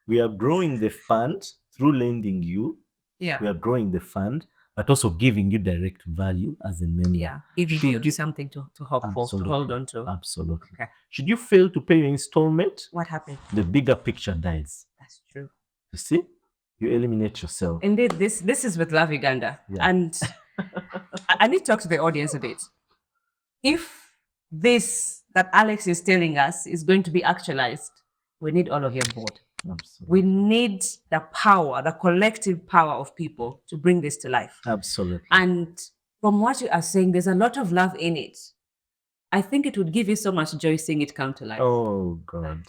We are growing the fund through lending you. Yeah. We are growing the fund, but also giving you direct value as a member. Yeah. Giving you something to hope for, to Absolutely. hold on to. Absolutely. Okay. Should you fail to pay your installment, What happened? the bigger picture dies. That's true. You see? You eliminate yourself. Indeed, this is With Love Uganda. Yeah. And I need to talk to the audience a bit. If this that Alex is telling us is going to be actualized, we need all of you on board. Absolutely. We need the power, the collective power of people to bring this to life. Absolutely. And from what you are saying, there's a lot of love in it. I think it would give you so much joy seeing it come to life. Oh, God.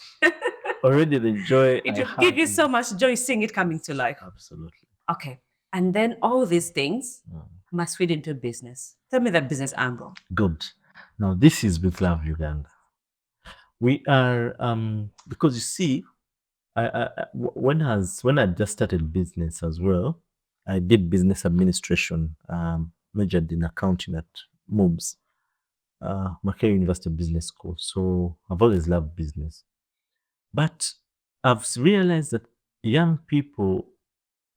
Already the joy It I would have give you is- so much joy seeing it coming to life. Absolutely. Okay. And then all these things must feed into business. Tell me the business angle. Good. Now, this is With Love Uganda. We are, because you see, when I just started business as well, I did business administration, majored in accounting at MOBS, Makerere University Business School. So I've always loved business. But I've realized that young people,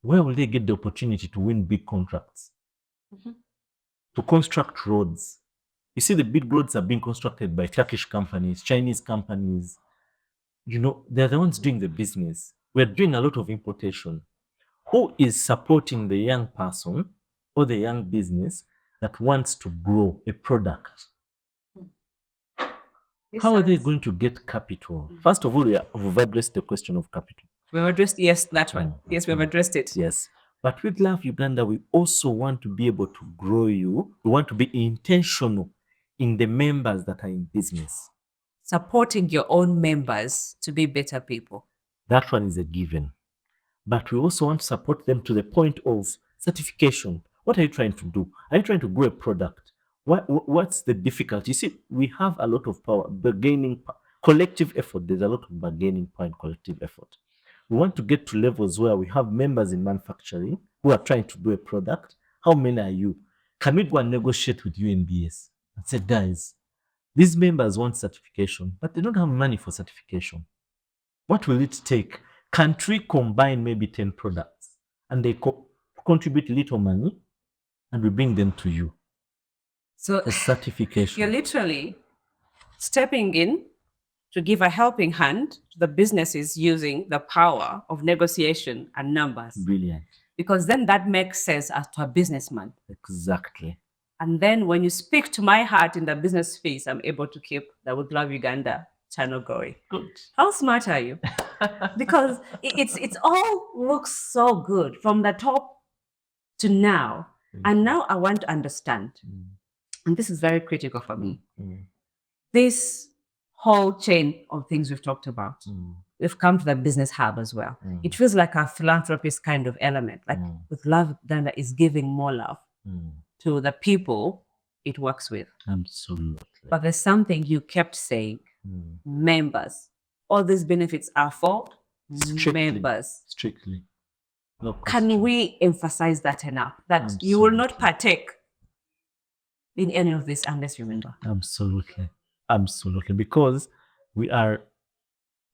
where will they get the opportunity to win big contracts? To construct roads. You see, the big roads are being constructed by Turkish companies, Chinese companies. You know, they're the ones doing the business. We're doing a lot of importation. Who is supporting the young person or the young business that wants to grow a product? How are they going to get capital? First of all, we've addressed the question of capital. We've addressed, yes, that one. Yes, we've addressed it. Yes. But with Love Uganda, we also want to be able to grow you. We want to be intentional in the members that are in business. Supporting your own members to be better people. That one is a given. But we also want to support them to the point of certification. What are you trying to do? Are you trying to grow a product? What's the difficulty? You see, we have a lot of power, collective effort. There's a lot of bargaining power and collective effort. We want to get to levels where we have members in manufacturing who are trying to do a product. How many are you? Can we go and negotiate with UNBS and say, guys, these members want certification, but they don't have money for certification. What will it take? Can we combine maybe 10 products and they contribute little money, and we bring them to you So for certification. you're literally stepping in to give a helping hand to the businesses using the power of negotiation and numbers. Brilliant. Because then that makes sense as to a businessman. Exactly. And then when you speak to my heart in the business space, I'm able to keep the Would Love Uganda channel going. Good. How smart are you? Because it's all looks so good from the top to now. And now I want to understand, and this is very critical for me, this whole chain of things we've talked about. We've come to the business hub as well. It feels like a philanthropist kind of element, like with Love Uganda is giving more love to the people it works with. Absolutely. But there's something you kept saying, members. All these benefits are for members. Strictly. No question. Can we emphasize that enough? That you will not partake in any of this unless you member. Absolutely. Absolutely. Because we are,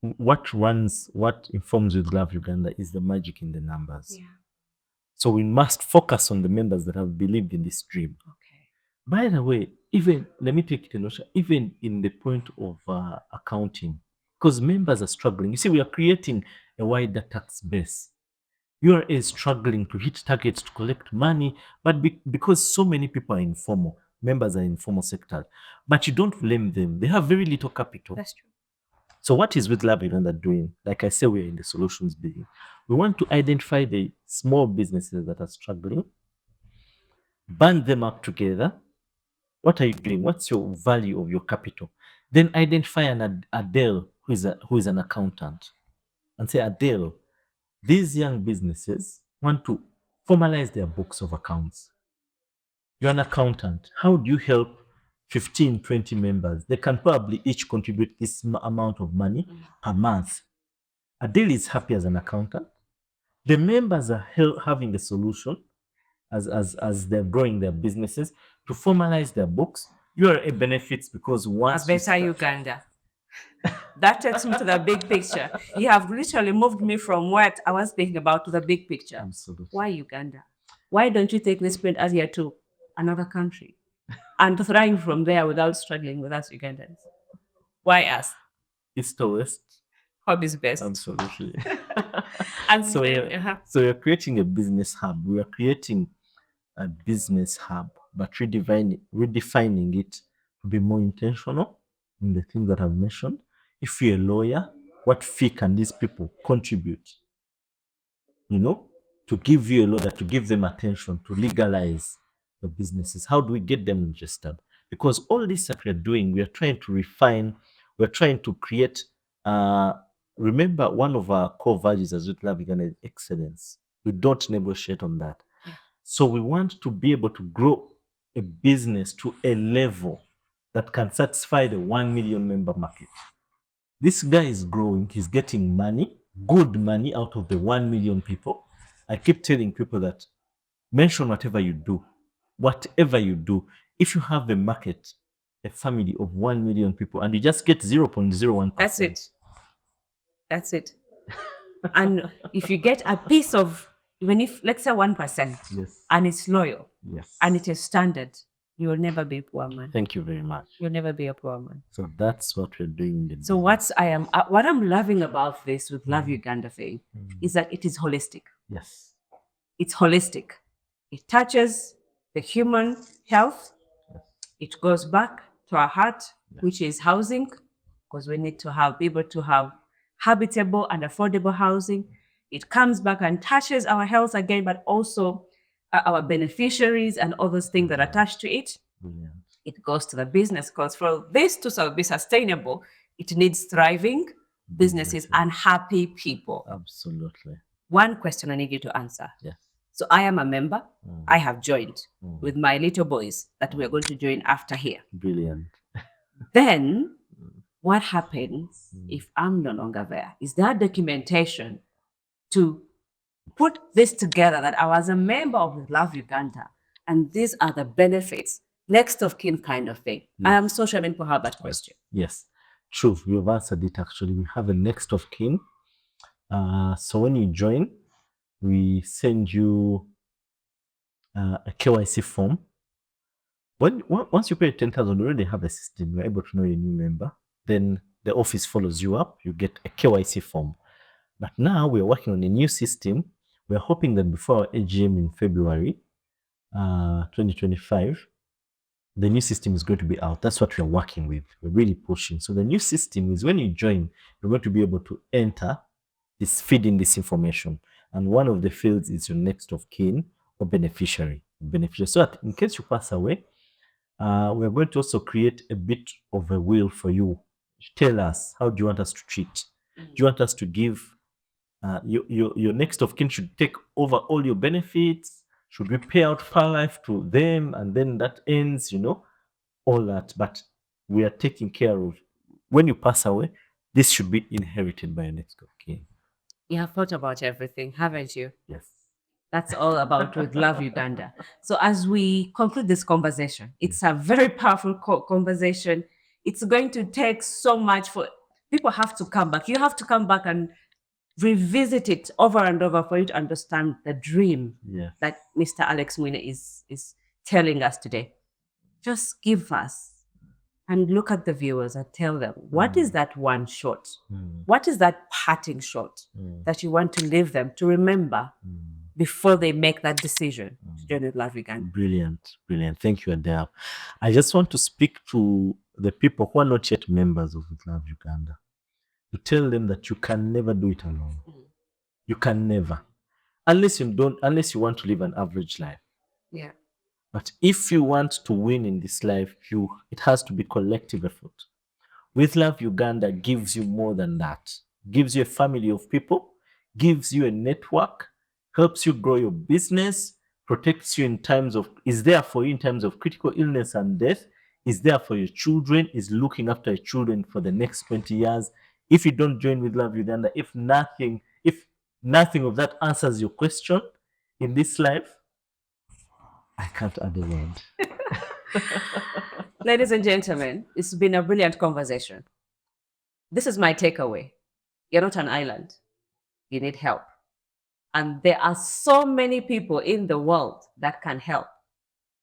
what informs With Love Uganda is the magic in the numbers. Yeah. So we must focus on the members that have believed in this dream. Okay. By the way, even, let me take it in notion, even in the point of accounting, because members are struggling. You see, we are creating a wider tax base. URA is struggling to hit targets to collect money, but because so many people are informal, members are in informal sector, but you don't blame them. They have very little capital. That's true. So what is With Love Uganda doing? Like I say, we're in the solutions business. We want to identify the small businesses that are struggling, band them up together. What are you doing? What's your value of your capital? Then identify an Adelle who is an accountant, and say, Adelle, these young businesses want to formalize their books of accounts. You're an accountant. How do you help 15, 20 members? They can probably each contribute this amount of money per month. Adelle is happy as an accountant. The members are having the solution as they're growing their businesses to formalize their books. You are a benefits because once A better Uganda. That takes me to the big picture. You have literally moved me from what I was thinking about to the big picture. Absolutely. Why Uganda? Why don't you take this print as here to another country and thrive from there without struggling with us Ugandans? Why us? East or west? Hobbies best. Absolutely. And So we're creating a business hub. We are creating a business hub, but redefining it to be more intentional in the things that I've mentioned. If you're a lawyer, what fee can these people contribute? You know, to give you a lawyer, to give them attention, to legalize the businesses. How do we get them registered? Because all this that we're doing, we are trying to refine, we're trying to create. Remember, one of our core values as With Love Uganda is excellence. We don't negotiate on that. Yeah. So we want to be able to grow a business to a level that can satisfy the 1 million member market. This guy is growing, he's getting money, good money out of the 1 million people. I keep telling people that mention whatever you do. If you have a market, a family of 1 million people, and you just get 0.01%. That's it. And if you get a piece of, even if, let's say 1%, Yes. and it's loyal, Yes. and it is standard, you will never be a poor man. Thank you very much. You'll never be a poor man. So that's what we're doing. So what I'm loving about this With Love Uganda thing is that it is holistic. Yes. It's holistic. It touches the human health. It goes back to our heart, which is housing, because we need to have people to have habitable and affordable housing. It comes back and touches our health again, but also our beneficiaries and all those things that are attached to it. Brilliant. It goes to the business, because for this to be sustainable, it needs thriving businesses and happy people. Absolutely. One question I need you to answer. Yes. So I am a member. I have joined with my little boys that we're going to join after here. Brilliant. Then what happens if I'm no longer there? Is there documentation to put this together that I was a member of With Love Uganda and these are the benefits, next of kin kind of thing? I am so sure people have that question. Yes. True. You've answered it actually. We have a next of kin. So when you join, we send you a KYC form. Once you pay 10,000, you already have a system. You're able to know your new member. Then the office follows you up. You get a KYC form. But now we're working on a new system. We're hoping that before our AGM in February 2025, the new system is going to be out. That's what we're working with. We're really pushing. So the new system is when you join, you're going to be able to feed in this information. And one of the fields is your next of kin or beneficiary. So that in case you pass away, we're going to also create a bit of a will for you. Tell us, how do you want us to treat? Do you want us to give your next of kin should take over all your benefits? Should we pay out far life to them and then that ends, all that? But we are taking care of when you pass away, this should be inherited by your next of kin. You have thought about everything, haven't you? Yes. That's all about With Love Uganda. So as we conclude this conversation, it's a very powerful conversation. It's going to take so much for people have to come back. You have to come back and revisit it over and over for you to understand the dream that Mr. Alex Mwine is telling us today. Just give us and look at the viewers and tell them, what is that one shot? What is that parting shot that you want to leave them to remember before they make that decision to join With Love Uganda? Brilliant. Thank you, Adele. I just want to speak to the people who are not yet members of With Love Uganda, to tell them that you can never do it alone. You can never. Unless you want to live an average life. Yeah. But if you want to win in this life, it has to be collective effort. With Love Uganda gives you more than that. Gives you a family of people, gives you a network, helps you grow your business, protects you is there for you in times of critical illness and death, is there for your children, is looking after your children for the next 20 years. If you don't join With Love Uganda, if nothing of that answers your question in this life, I can't add a word. Ladies and gentlemen, it's been a brilliant conversation. This is my takeaway. You're not an island. You need help. And there are so many people in the world that can help.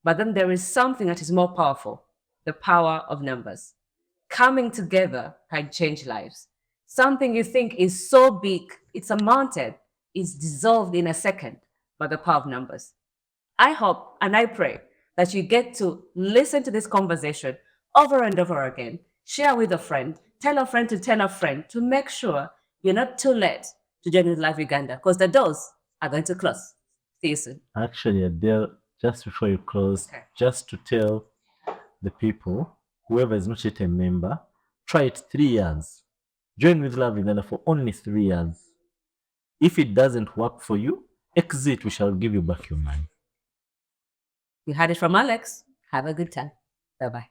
But then there is something that is more powerful, the power of numbers. Coming together can change lives. Something you think is so big, it's a mountain, is dissolved in a second by the power of numbers. I hope and I pray that you get to listen to this conversation over and over again, share with a friend, tell a friend to make sure you're not too late to join With Love Uganda, because the doors are going to close. See you soon. Actually, Adele, just before you close, just to tell the people, whoever is not yet a member, try it 3 years. Join With Love Uganda for only 3 years. If it doesn't work for you, exit. We shall give you back your money. You had it from Alex. Have a good time. Bye-bye.